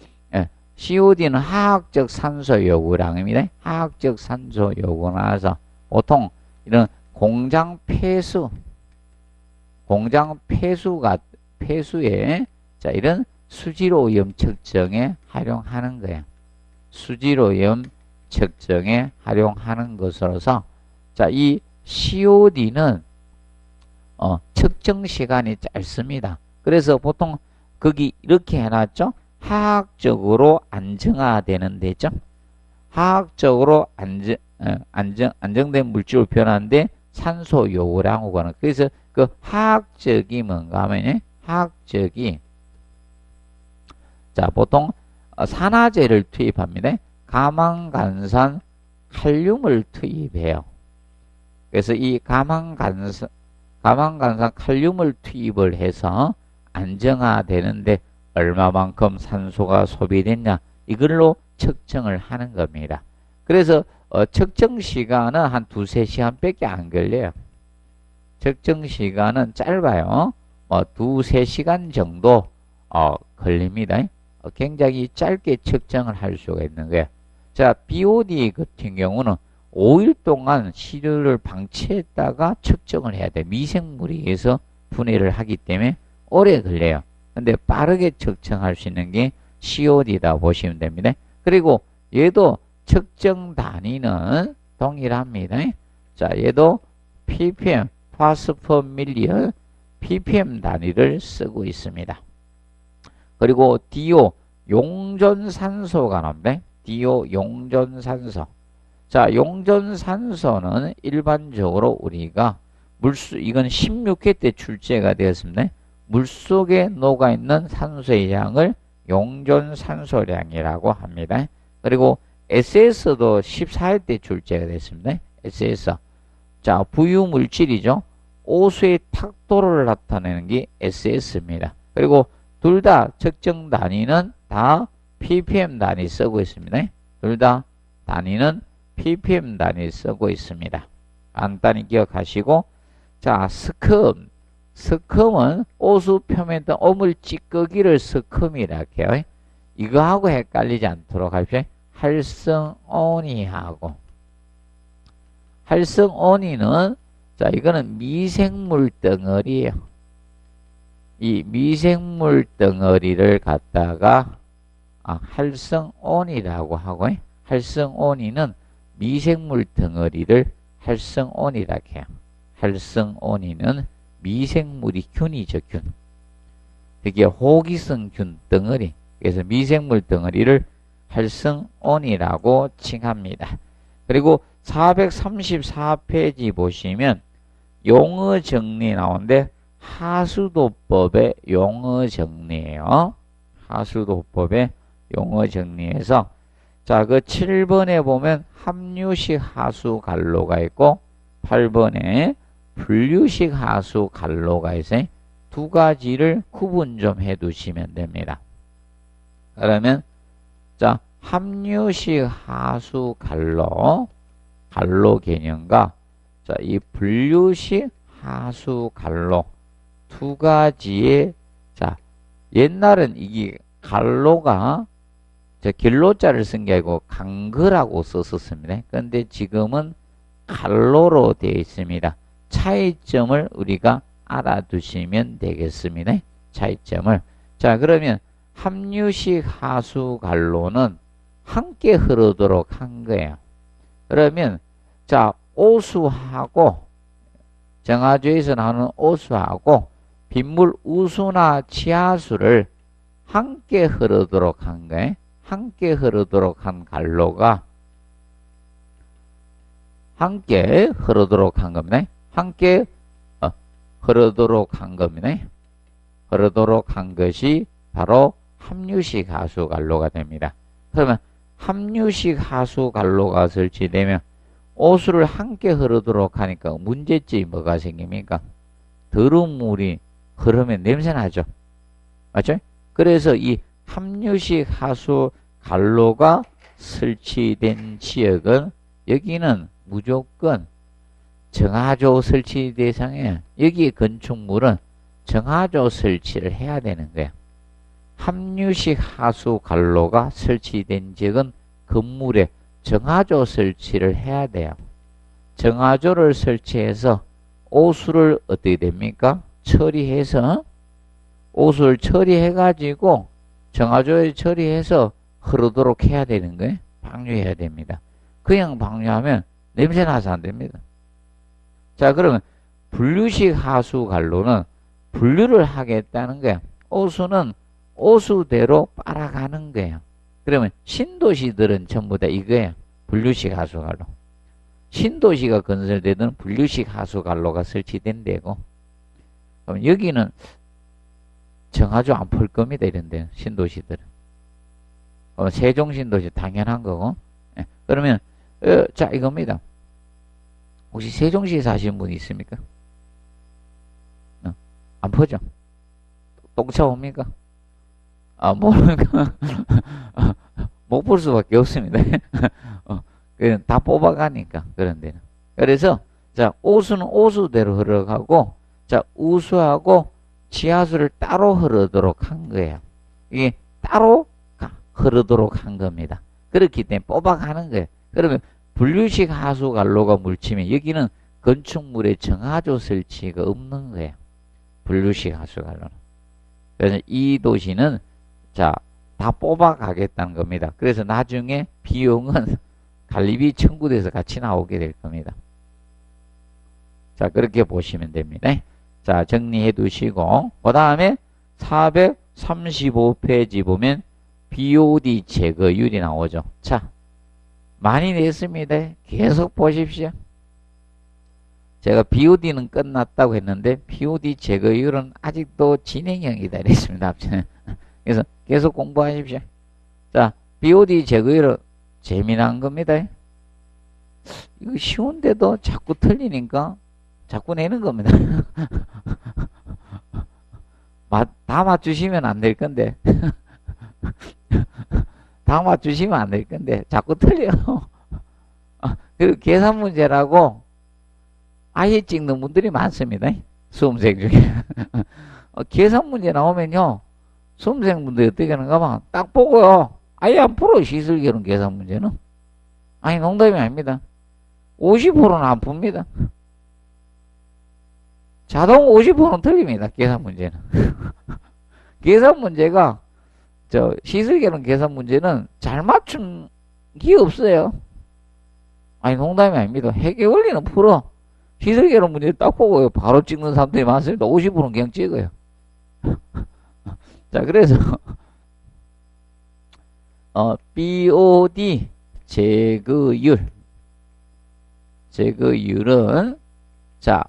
COD는 화학적 산소 요구량입니다. 화학적 산소 요구 나와서 보통 이런 공장 폐수에 자, 이런 수질 오염 측정에 활용하는 거야. 수질 오염 측정에 활용하는 것으로서 자, 이 COD는 측정 시간이 짧습니다. 그래서 보통 거기 이렇게 해놨죠. 화학적으로 안정화되는 데죠. 화학적으로 안정된 물질로 변하는데 산소 요구량하고 가는. 그래서 그 화학적이 뭔가 하면 화학적이 자, 보통 산화제를 투입합니다. 가망간산 칼륨을 투입해요. 그래서 이 가망간산 칼륨을 투입을 해서 안정화되는데 얼마만큼 산소가 소비됐냐 이걸로 측정을 하는 겁니다. 그래서 측정 시간은 한 2-3시간 밖에 안 걸려요. 측정 시간은 짧아요. 2-3시간 정도 걸립니다. 굉장히 짧게 측정을 할 수가 있는 거예요. 자, BOD 같은 경우는 5일 동안 시료를 방치했다가 측정을 해야 돼. 미생물에 의해서 분해를 하기 때문에 오래 걸려요. 근데 빠르게 측정할 수 있는 게 COD다 보시면 됩니다. 그리고 얘도 측정 단위는 동일합니다. 자, 얘도 ppm, 파스퍼밀리언 ppm 단위를 쓰고 있습니다. 그리고 DO, 용존산소가 나옵니다. DO, 용존산소. 자, 용존산소는 일반적으로 우리가 이건 16회 때 출제가 되었습니다. 물속에 녹아있는 산소의 양을 용존산소량이라고 합니다. 그리고 SS도 14회 때 출제가 됐습니다. SS. 자, 부유물질이죠. 오수의 탁도를 나타내는 게 SS입니다. 그리고 둘 다 측정 단위는 다 ppm 단위 쓰고 있습니다. 둘 다 단위는 ppm 단위 쓰고 있습니다. 간단히 기억하시고, 자, 스컴은 오수 표면에 오물 찌꺼기를 스컴이라 해요. 이거하고 헷갈리지 않도록 합시다. 활성온이는 자, 이거는 미생물 덩어리예요. 이 미생물 덩어리를 갖다가 활성온이라고 하고, 활성온이는 미생물 덩어리를 활성온이라고 해요. 활성온이는 미생물이 균이죠, 균. 이게 호기성 균 덩어리. 그래서 미생물 덩어리를 활성온이라고 칭합니다. 그리고 434페이지 보시면 용어 정리 나오는데 하수도법의 용어 정리예요. 하수도법의 용어 정리에서 자, 그 7번에 보면 함유식 하수 갈로가 있고 8번에 분류식 하수 갈로가 있어요. 두 가지를 구분 좀 해 두시면 됩니다. 그러면 자, 함유식 하수 갈로 개념과 자, 이 분류식 하수 갈로 두 가지의 자, 옛날은 이게 갈로가 저 길로자를 쓴 게 아니고 강거라고 썼었습니다. 그런데 지금은 갈로로 되어 있습니다. 차이점을 우리가 알아두시면 되겠습니다. 차이점을. 자, 그러면 함유식 하수 갈로는 함께 흐르도록 한 거예요. 그러면 자, 오수하고 정화조에서 나오는 오수하고 빗물 우수나 치하수를 함께 흐르도록 한 거예요. 함께 흐르도록 한 갈로가 함께 흐르도록 한 겁니다. 함께 흐르도록 한 겁니다. 흐르도록 한 것이 바로 함유식 하수 갈로가 됩니다. 그러면 함유식 하수 갈로가 설치되면 오수를 함께 흐르도록 하니까 문제점이 뭐가 생깁니까? 더러운 물이 흐르면 냄새나죠. 맞죠? 그래서 이 함유식 하수 갈로가 설치된 지역은 여기는 무조건 정화조 설치 대상에 여기 건축물은 정화조 설치를 해야 되는 거야. 함유식 하수 갈로가 설치된 지역은 건물에 정화조 설치를 해야 돼요. 정화조를 설치해서 오수를 어떻게 됩니까? 처리해서 오수를 처리해가지고 정화조에 처리해서 흐르도록 해야 되는 거예요. 방류해야 됩니다. 그냥 방류하면 냄새 나서 안 됩니다. 자, 그러면 분류식 하수관로는 분류를 하겠다는 거예요. 오수는 오수대로 빨아가는 거예요. 그러면 신도시들은 전부 다 이거예요. 분류식 하수관로. 신도시가 건설되던 분류식 하수관로가 설치된 데고, 그럼 여기는 정화조 안 풀 겁니다. 이런 데 신도시들은. 세종신도시 당연한 거고. 예. 그러면 자, 이겁니다. 혹시 세종시에 사시는 분이 있습니까? 안 퍼죠? 똥차 옵니까? 모르니까 못 볼 수밖에 없습니다. 다 뽑아가니까 그런 데는. 그래서 자, 오수는 오수대로 흘러가고, 자, 우수하고 지하수를 따로 흐르도록 한 거예요. 이게 따로 흐르도록 한 겁니다. 그렇기 때문에 뽑아가는 거예요. 그러면 분류식 하수관로가 물 치면 여기는 건축물에 정화조 설치가 없는 거예요. 분류식 하수관로는. 그래서 이 도시는 자, 다 뽑아가겠다는 겁니다. 그래서 나중에 비용은 관리비 청구돼서 같이 나오게 될 겁니다. 자, 그렇게 보시면 됩니다. 자, 정리해 두시고, 그 다음에 435페이지 보면 BOD 제거율이 나오죠. 자, 많이 냈습니다. 계속 보십시오. 제가 BOD는 끝났다고 했는데 BOD 제거율은 아직도 진행형이다 이랬습니다. 그래서 계속 공부하십시오. 자, BOD 제거율은 재미난 겁니다. 이거 쉬운데도 자꾸 틀리니까 자꾸 내는 겁니다. 다 맞추시면 안 될 건데. 다 맞추시면 안 될 건데 자꾸 틀려. 그리고 계산 문제라고 아예 찍는 분들이 많습니다. 수험생 중에. 계산 문제 나오면요, 수험생분들이 어떻게 하는가 하면 딱 보고요, 아예 안 풀어. 시설계론 계산 문제는. 아니, 농담이 아닙니다. 50%는 안 풉니다. 자동 50%는 틀립니다. 계산 문제는. 계산 문제가 시설계론 계산 문제는 잘 맞춘 게 없어요. 아니, 농담이 아닙니다. 회계 원리는 풀어. 시설계론 문제 딱 보고요, 바로 찍는 사람들이 많습니다. 50%는 그냥 찍어요. 자, 그래서 BOD 제거율은 자,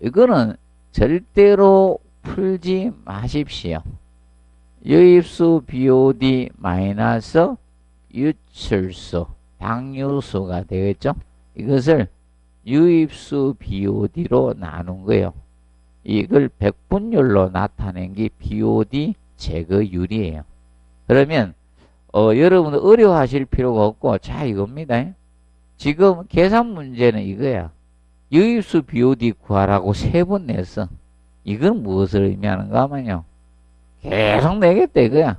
이거는 절대로 풀지 마십시오. 유입수 BOD 마이너스 유출수 방류수가 되겠죠. 이것을 유입수 BOD로 나눈 거예요. 이걸 백분율로 나타낸 게 BOD 제거율이에요. 그러면 여러분들 어려워하실 필요가 없고, 자, 이겁니다. 지금 계산 문제는 이거야. 유입수 BOD 구하라고 3번 냈어. 이건 무엇을 의미하는가 하면요, 계속 내겠다 이거야.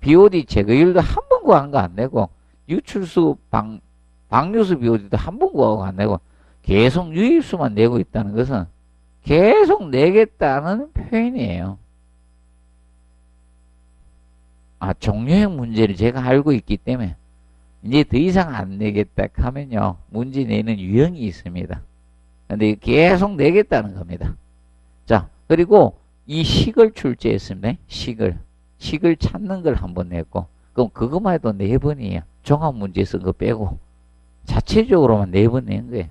BOD 제거율도 한 번 구한 거 안 내고, 유출수 방류수 BOD도 한 번 구하고 안 내고, 계속 유입수만 내고 있다는 것은 계속 내겠다는 표현이에요. 종료형 문제를 제가 알고 있기 때문에 이제 더 이상 안 내겠다 하면요, 문제 내는 유형이 있습니다. 근데 계속 내겠다는 겁니다. 자, 그리고 이 식을 출제했습니다. 식을 찾는 걸 한번 냈고, 그럼 그것만 해도 4번이에요. 종합문제 쓴 거 빼고 자체적으로만 4번 낸 거예요.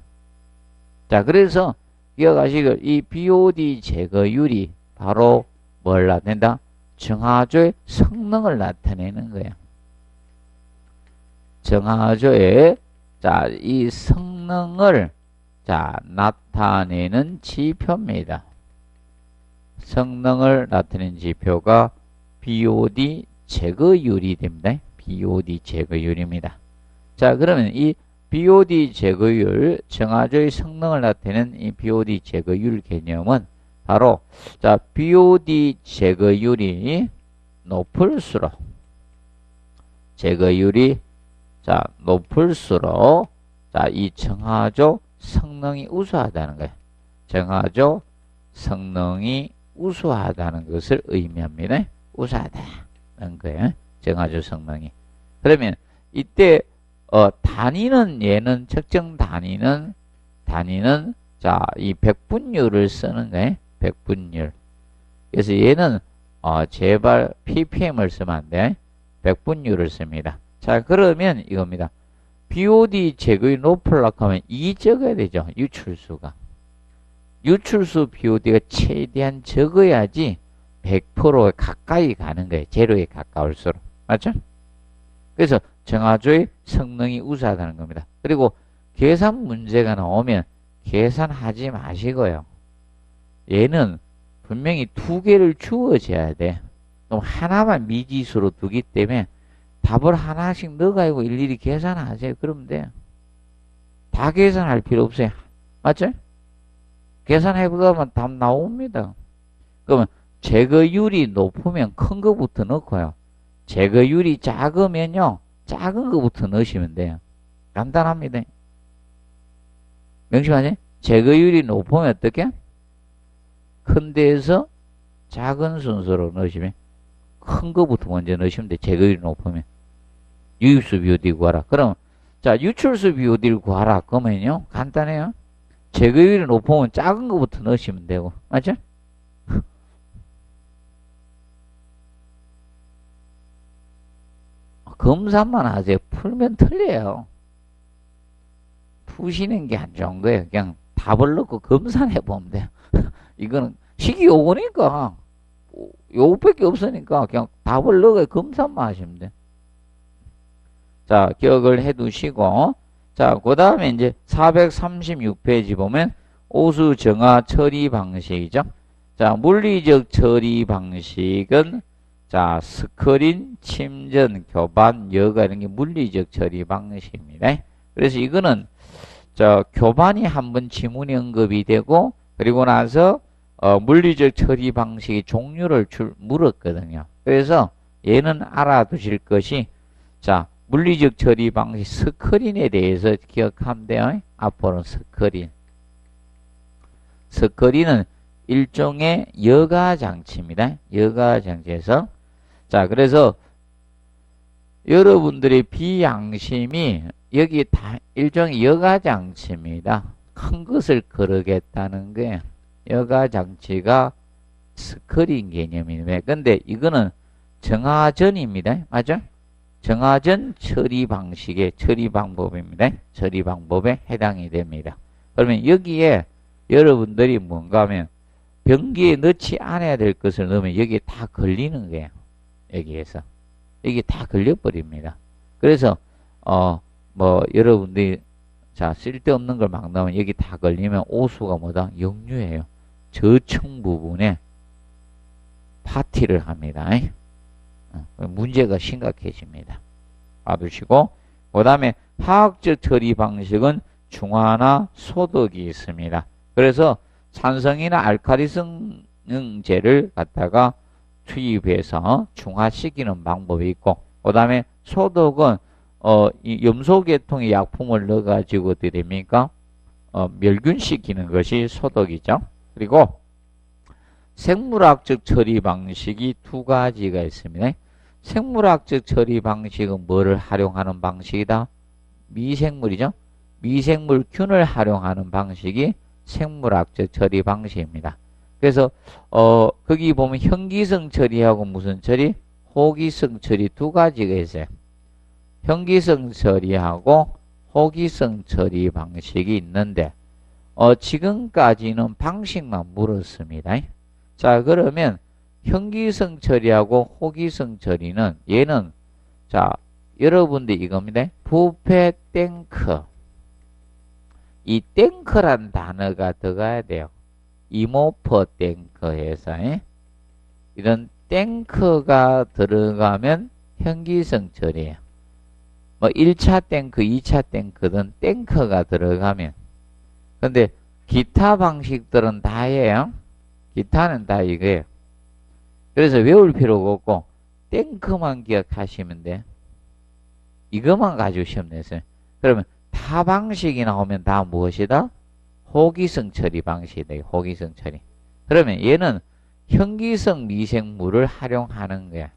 자, 그래서 기억하시고, 이 BOD 제거율이 바로 뭘 나타낸다? 정화조의 성능을 나타내는 거예요. 정화조의 자, 이 성능을 나타내는 지표입니다. 성능을 나타내는 지표가 BOD 제거율이 됩니다. BOD 제거율입니다. 자, 그러면 이 BOD 제거율, 정화조의 성능을 나타내는 이 BOD 제거율 개념은 바로, 자, BOD 제거율이 높을수록, 이 정화조 성능이 우수하다는 거예요. 정화조 성능이 우수하다는 것을 의미합니다. 우수하다는 거예요. 정화조 성능이. 그러면 이때 단위는 얘는 측정 단위는 자, 이 백분율을 쓰는 거예요. 백분율. 그래서 얘는 제발 ppm을 쓰면 안 돼. 백분율을 씁니다. 자, 그러면 이겁니다. BOD 제거율이 높으려고 하면 2 적어야 되죠. 유출수가. 유출수 BOD가 최대한 적어야지 100%에 가까이 가는 거예요. 제로에 가까울수록. 맞죠? 그래서 정화조의 성능이 우수하다는 겁니다. 그리고 계산 문제가 나오면 계산하지 마시고요. 얘는 분명히 2개를 주어져야 돼. 그럼 하나만 미지수로 두기 때문에 답을 하나씩 넣어가지고 일일이 계산하세요. 그러면 돼요. 다 계산할 필요 없어요. 맞죠? 계산해보면 답 나옵니다. 그러면 제거율이 높으면 큰 거부터 넣고요. 제거율이 작으면요. 작은 거부터 넣으시면 돼요. 간단합니다. 명심하세요. 제거율이 높으면 어떻게? 큰 데에서 작은 순서로 넣으시면 큰 거부터 먼저 넣으시면 돼. 제거율이 높으면. 유입수 BOD 구하라. 그럼 자, 유출수 BOD를 구하라. 그러면요. 간단해요. 제거율이 높으면 작은 거부터 넣으시면 되고. 맞죠? 검사만 하세요. 풀면 틀려요. 푸시는 게 안 좋은 거예요. 그냥 답을 넣고 검사를 해보면 돼요. 이거는 식이 요거니까 요거밖에 없으니까 그냥 답을 넣어 검사만 하시면 돼요. 자, 기억을 해 두시고, 자, 그 다음에 이제 436페이지 보면 오수 정화 처리 방식이죠. 자, 물리적 처리 방식은 자, 스크린, 침전, 교반, 여과 이런 게 물리적 처리 방식입니다. 그래서 이거는 저 교반이 한번 지문에 언급이 되고 그리고 나서 물리적 처리 방식의 종류를 물었거든요. 그래서 얘는 알아두실 것이 자, 물리적 처리 방식 스크린에 대해서 기억하면 돼요. 앞으로는 스크린. 스크린은 일종의 여가 장치입니다. 여가 장치에서 자, 그래서 여러분들의 비양심이 여기 다 일종의 여가 장치입니다. 큰 것을 거르겠다는 게 여가 장치가 스크린 개념입니다. 근데 이거는 정화전입니다. 맞죠? 정화전 처리 방식의 처리 방법입니다. 처리 방법에 해당이 됩니다. 그러면 여기에 여러분들이 뭔가 하면 변기에 넣지 않아야 될 것을 넣으면 여기에 다 걸리는 거예요. 여기에서. 여기 다 걸려버립니다. 그래서, 뭐, 여러분들이, 자, 쓸데없는 걸 막 넣으면 여기 다 걸리면 오수가 뭐다? 역류예요. 저층 부분에 파티를 합니다. 문제가 심각해집니다. 봐두시고, 그 다음에 화학적 처리 방식은 중화나 소독이 있습니다. 그래서 산성이나 알칼리 성능제를 갖다가 투입해서 중화시키는 방법이 있고, 그 다음에 소독은 이 염소계통의 약품을 넣어가지고 어떻게 됩니까? 멸균시키는 것이 소독이죠. 그리고 생물학적 처리 방식이 두 가지가 있습니다. 생물학적 처리 방식은 뭐를 활용하는 방식이다? 미생물이죠. 미생물균을 활용하는 방식이 생물학적 처리 방식입니다. 그래서 거기 보면 현기성 처리하고 무슨 처리? 호기성 처리 두 가지가 있어요. 현기성 처리하고 호기성 처리 방식이 있는데 지금까지는 방식만 물었습니다. 자, 그러면 현기성 처리하고 호기성 처리는 얘는 자, 여러분들 이겁니다. 부패 탱크. 이 탱크란 단어가 들어가야 돼요. 이모퍼 탱크에서 이런 탱크가 들어가면 현기성 처리예요. 뭐 1차 탱크, 2차 탱크든 탱크가 들어가면 근데 기타 방식들은 다예요. 기타는 다 이거예요. 그래서 외울 필요가 없고 탱크만 기억하시면 돼. 이것만 가지고 시험 내세요. 그러면 다 하 방식이 나오면 다 무엇이다? 호기성 처리 방식이다. 호기성 처리. 그러면 얘는 현기성 미생물을 활용하는 거야.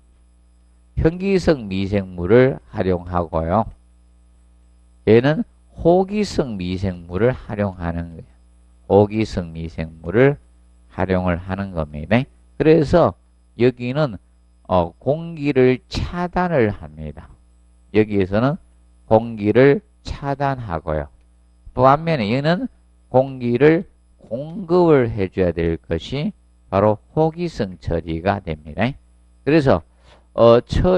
현기성 미생물을 활용하고요. 얘는 호기성 미생물을 활용하는 거예요. 호기성 미생물을 활용을 하는 겁니다. 그래서 여기는 공기를 차단을 합니다. 여기에서는 공기를 차단하고요. 또 반면에 얘는 공기를 공급을 해줘야 될 것이 바로 호기성 처리가 됩니다. 그래서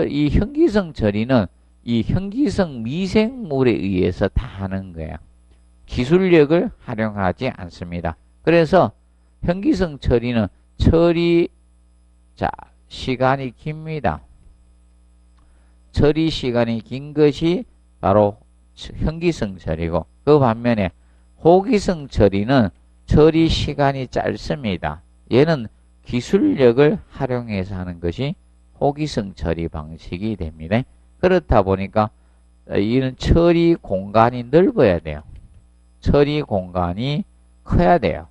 이 현기성 처리는 이 현기성 미생물에 의해서 다 하는 거예요. 기술력을 활용하지 않습니다. 그래서 현기성 처리는 시간이 깁니다. 처리 시간이 긴 것이 바로 현기성 처리고, 그 반면에 호기성 처리는 처리 시간이 짧습니다. 얘는 기술력을 활용해서 하는 것이 호기성 처리 방식이 됩니다. 그렇다 보니까 이는 처리 공간이 넓어야 돼요. 처리 공간이 커야 돼요.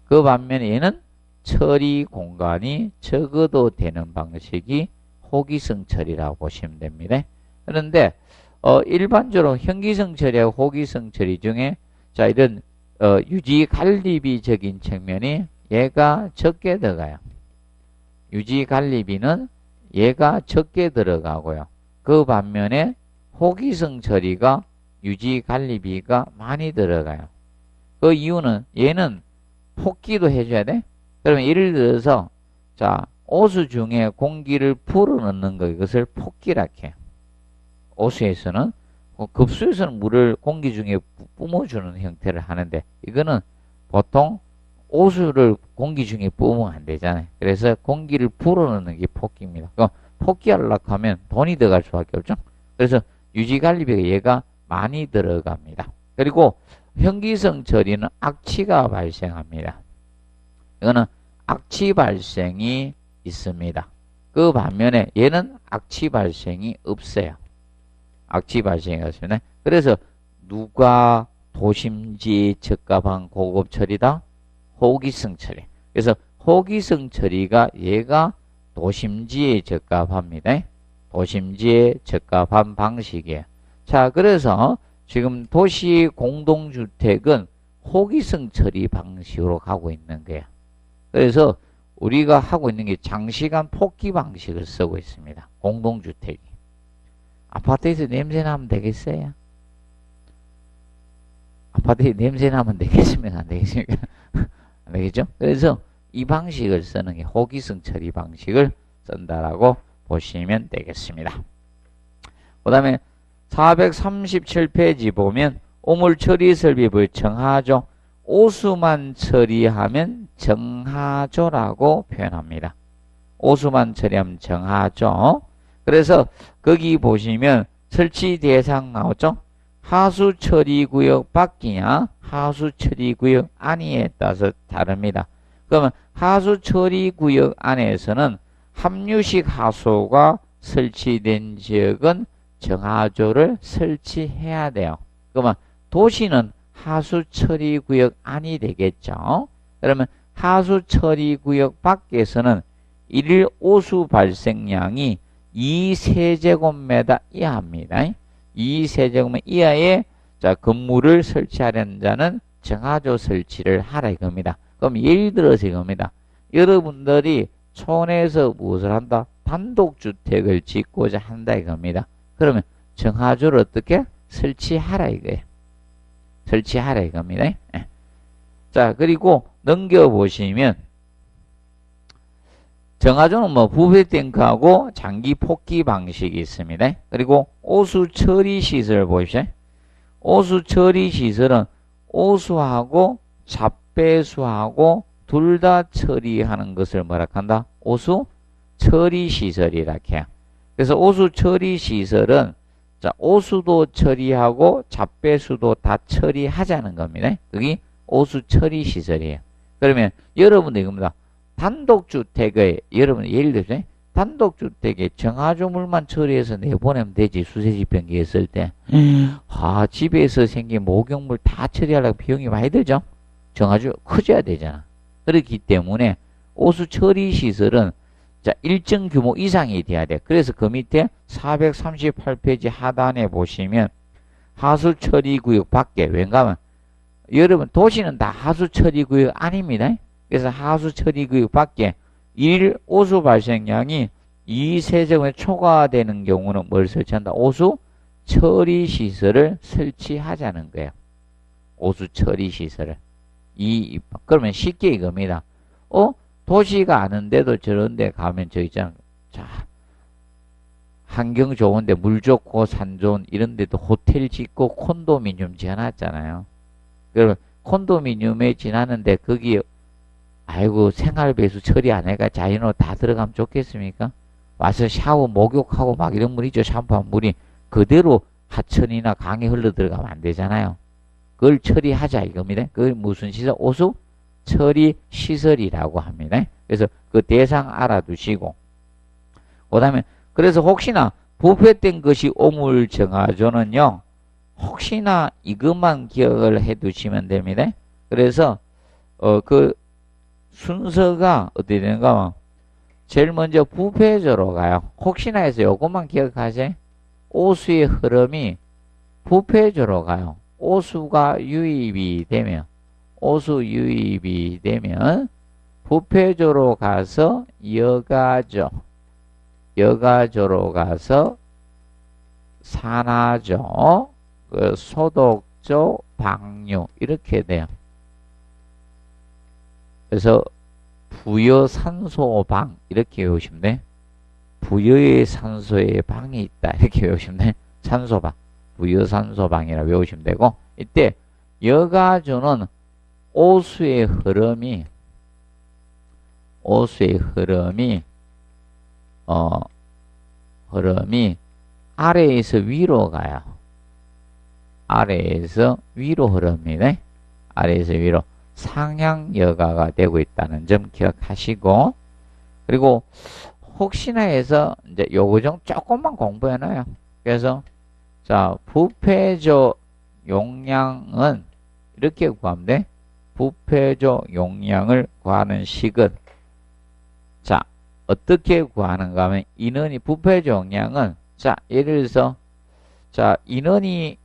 그 반면에 얘는 처리 공간이 적어도 되는 방식이 호기성 처리라고 보시면 됩니다. 그런데 일반적으로 현기성 처리하고 호기성 처리 중에 이런 유지 관리비적인 측면이 얘가 적게 들어가요. 유지 관리비는 얘가 적게 들어가고요. 그 반면에 호기성 처리가 유지 관리비가 많이 들어가요. 그 이유는 얘는 폭기도 해줘야 돼. 그러면 예를 들어서 오수 중에 공기를 불어넣는 거, 이것을 폭기라 해요. 오수에서는 급수에서는 물을 공기 중에 뿜어주는 형태를 하는데, 이거는 보통 오수를 공기 중에 뿜으면 안 되잖아요. 그래서 공기를 불어넣는 게 폭기입니다. 그럼 폭기하려고 하면 돈이 들어갈 수밖에 없죠. 그래서 유지관리비가 얘가 많이 들어갑니다. 그리고 현기성 처리는 악취가 발생합니다. 이거는 악취 발생이 있습니다. 그 반면에 얘는 악취 발생이 없어요. 악취 발생이 없습니다. 그래서 누가 도심지에 적합한 고급 처리다? 호기성 처리. 그래서 호기성 처리가 얘가 도심지에 적합합니다. 도심지에 적합한 방식이에요. 자, 그래서 지금 도시 공동주택은 호기성 처리 방식으로 가고 있는 거예요. 그래서 우리가 하고 있는 게 장시간 폭기 방식을 쓰고 있습니다. 공동주택이. 아파트에서 냄새 나면 되겠어요? 아파트에 냄새 나면 되겠습니까? 안 되겠습니까? 안 되겠죠? 그래서 이 방식을 쓰는 게 호기성 처리 방식을 쓴다라고 보시면 되겠습니다. 그 다음에 437페이지 보면 오물 처리 설비의 정하조, 오수만 처리하면 정하조라고 표현합니다. 오수만 처리하면 정하조. 그래서 거기 보시면 설치 대상 나오죠? 하수 처리 구역 밖이냐 하수 처리 구역 안이에 따라서 다릅니다. 그러면 하수 처리 구역 안에서는 함유식 하수가 설치된 지역은 정하조를 설치해야 돼요. 그러면 도시는 하수 처리 구역 안이 되겠죠. 그러면 하수 처리 구역 밖에서는 일일 오수 발생량이 2세제곱미터 이하입니다. 2세제곱미터 이하의 건물을 설치하려는 자는 정하조 설치를 하라 이겁니다. 그럼 예를 들어서 이겁니다. 여러분들이 촌에서 무엇을 한다? 단독주택을 짓고자 한다 이겁니다. 그러면 정하조를 어떻게? 설치하라 이거예요. 설치하라 이겁니다. 자, 그리고 넘겨보시면 정하조는 부패 탱크하고 장기 폭기 방식이 있습니다. 그리고 오수 처리 시설 보십시오. 오수 처리 시설은 오수하고 잡배수하고 둘 다 처리하는 것을 뭐라 한다? 오수 처리 시설이라 해요. 그래서 오수 처리 시설은 오수도 처리하고 잡배수도 다 처리하자는 겁니다. 그게 오수 처리 시설이에요. 그러면 여러분들 이겁니다. 단독주택의 여러분 예를 들어서 단독주택에 정화조물만 처리해서 내보내면 되지. 수세집행기 했을 때. 아, 집에서 생긴 목욕물 다 처리하려고 비용이 많이 들죠. 정화조 커져야 되잖아. 그렇기 때문에 오수 처리 시설은 자, 일정 규모 이상이 돼야 돼. 그래서 그 밑에 438페이지 하단에 보시면 하수 처리 구역 밖에, 왜냐하면 여러분 도시는 다 하수 처리 구역 아닙니다. 그래서 하수 처리 구역 밖에 일 오수 발생량이 2세제곱미터 초과되는 경우는 뭘 설치한다? 오수 처리 시설을 설치하자는 거예요. 오수 처리 시설을. 그러면 쉽게 이겁니다. 도시가 아는데도 저런 데 가면 저 있잖아. 자, 환경 좋은데 물 좋고 산 좋은 이런 데도 호텔 짓고 콘도미니엄 지어놨잖아요. 그러면 콘도미니엄에 지나는데 거기 아이고 생활배수 처리 안 해가 자연으로 다 들어가면 좋겠습니까? 와서 샤워 목욕하고 막 이런 물이죠. 샴푸한 물이 그대로 하천이나 강에 흘러 들어가면 안 되잖아요. 그걸 처리하자 이겁니다. 그게 무슨 시설? 오수 처리 시설이라고 합니다. 그래서 그 대상 알아두시고, 그 다음에 그래서 혹시나 부패된 것이 오물 정화조는요, 혹시나 이것만 기억을 해 두시면 됩니다. 그래서 그 순서가 어떻게 되는가 하면 제일 먼저 부패조로 가요. 혹시나 해서 요것만 기억하세요. 오수의 흐름이 부패조로 가요. 오수가 유입이 되면 부패조로 가서 여가조로 가서 산화조, 소독조, 방류 이렇게 돼요. 그래서 부여산소방 이렇게 외우시면 돼. 부여의 산소에 방이 있다 이렇게 외우시면 돼. 산소방, 부여산소방이라 외우시면 되고, 이때 여가조는 오수의 흐름이 아래에서 위로 가요. 아래에서 위로 흐릅니다. 아래에서 위로 상향 여가가 되고 있다는 점 기억하시고, 그리고 혹시나 해서 이제 요거 좀 조금만 공부해 놔요. 그래서 자, 부패조 용량은 이렇게 구하면 돼. 부패조 용량을 구하는 식은 자, 어떻게 구하는가 하면 인원이 부패조 용량은 자, 예를 들어서 자, 인원이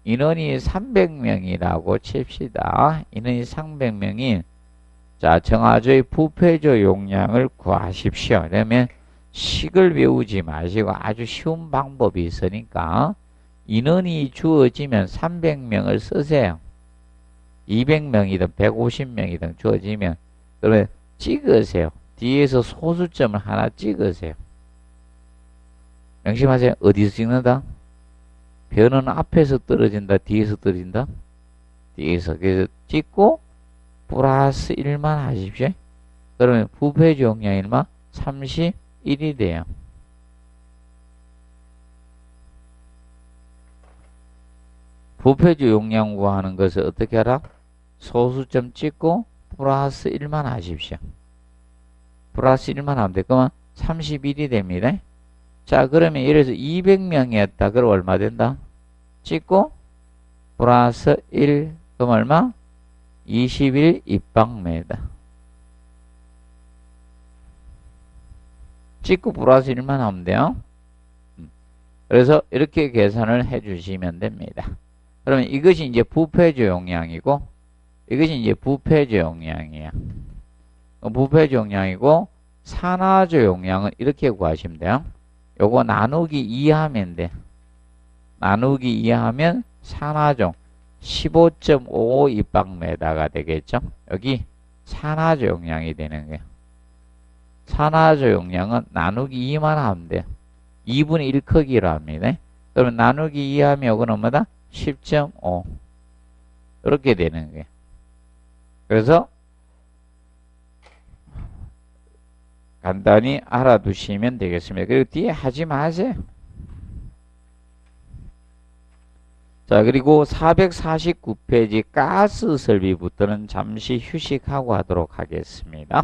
300명이라고 칩시다. 인원이 300명인 자, 정화조의 부패조 용량을 구하십시오. 그러면 식을 외우지 마시고 아주 쉬운 방법이 있으니까 인원이 주어지면 300명을 쓰세요. 200명이든 150명이든 주어지면 그러면 찍으세요. 뒤에서 소수점을 하나 찍으세요. 명심하세요. 어디서 찍는다? 변은 앞에서 떨어진다? 뒤에서 떨어진다? 뒤에서. 그래서 찍고 플러스 1만 하십시오. 그러면 부패조 용량이 얼마? 31이 돼요. 부패조 용량 구하는 것을 어떻게 하라? 소수점 찍고 플러스 1만 하십시오. 플러스 1만 하면 돼. 그러면 31이 됩니다. 자, 그러면 예를 들어서 200명이었다. 그럼 얼마 된다? 찍고 플러스 1. 그럼 얼마? 21 입방매다. 찍고 플러스 1만 하면 돼요. 그래서 이렇게 계산을 해 주시면 됩니다. 그러면 이것이 이제 부패조 용량이고, 이것이 이제 부패조 용량이에요. 부패조 용량이고, 산화조 용량은 이렇게 구하시면 돼요. 요거 나누기 2 하면 돼. 나누기 2 하면 산화조 15.55 입방메다가 되겠죠. 여기 산화조 용량이 되는 거예요. 산화조 용량은 나누기 2만 하면 돼요. 2분의 1 크기로 합니다. 그러면 나누기 2 하면 요거는 뭐다? 10.5 이렇게 되는 거예요. 그래서 간단히 알아두시면 되겠습니다. 그리고 뒤에 하지 마세요. 자, 그리고 449페이지 가스 설비부터는 잠시 휴식하고 하도록 하겠습니다.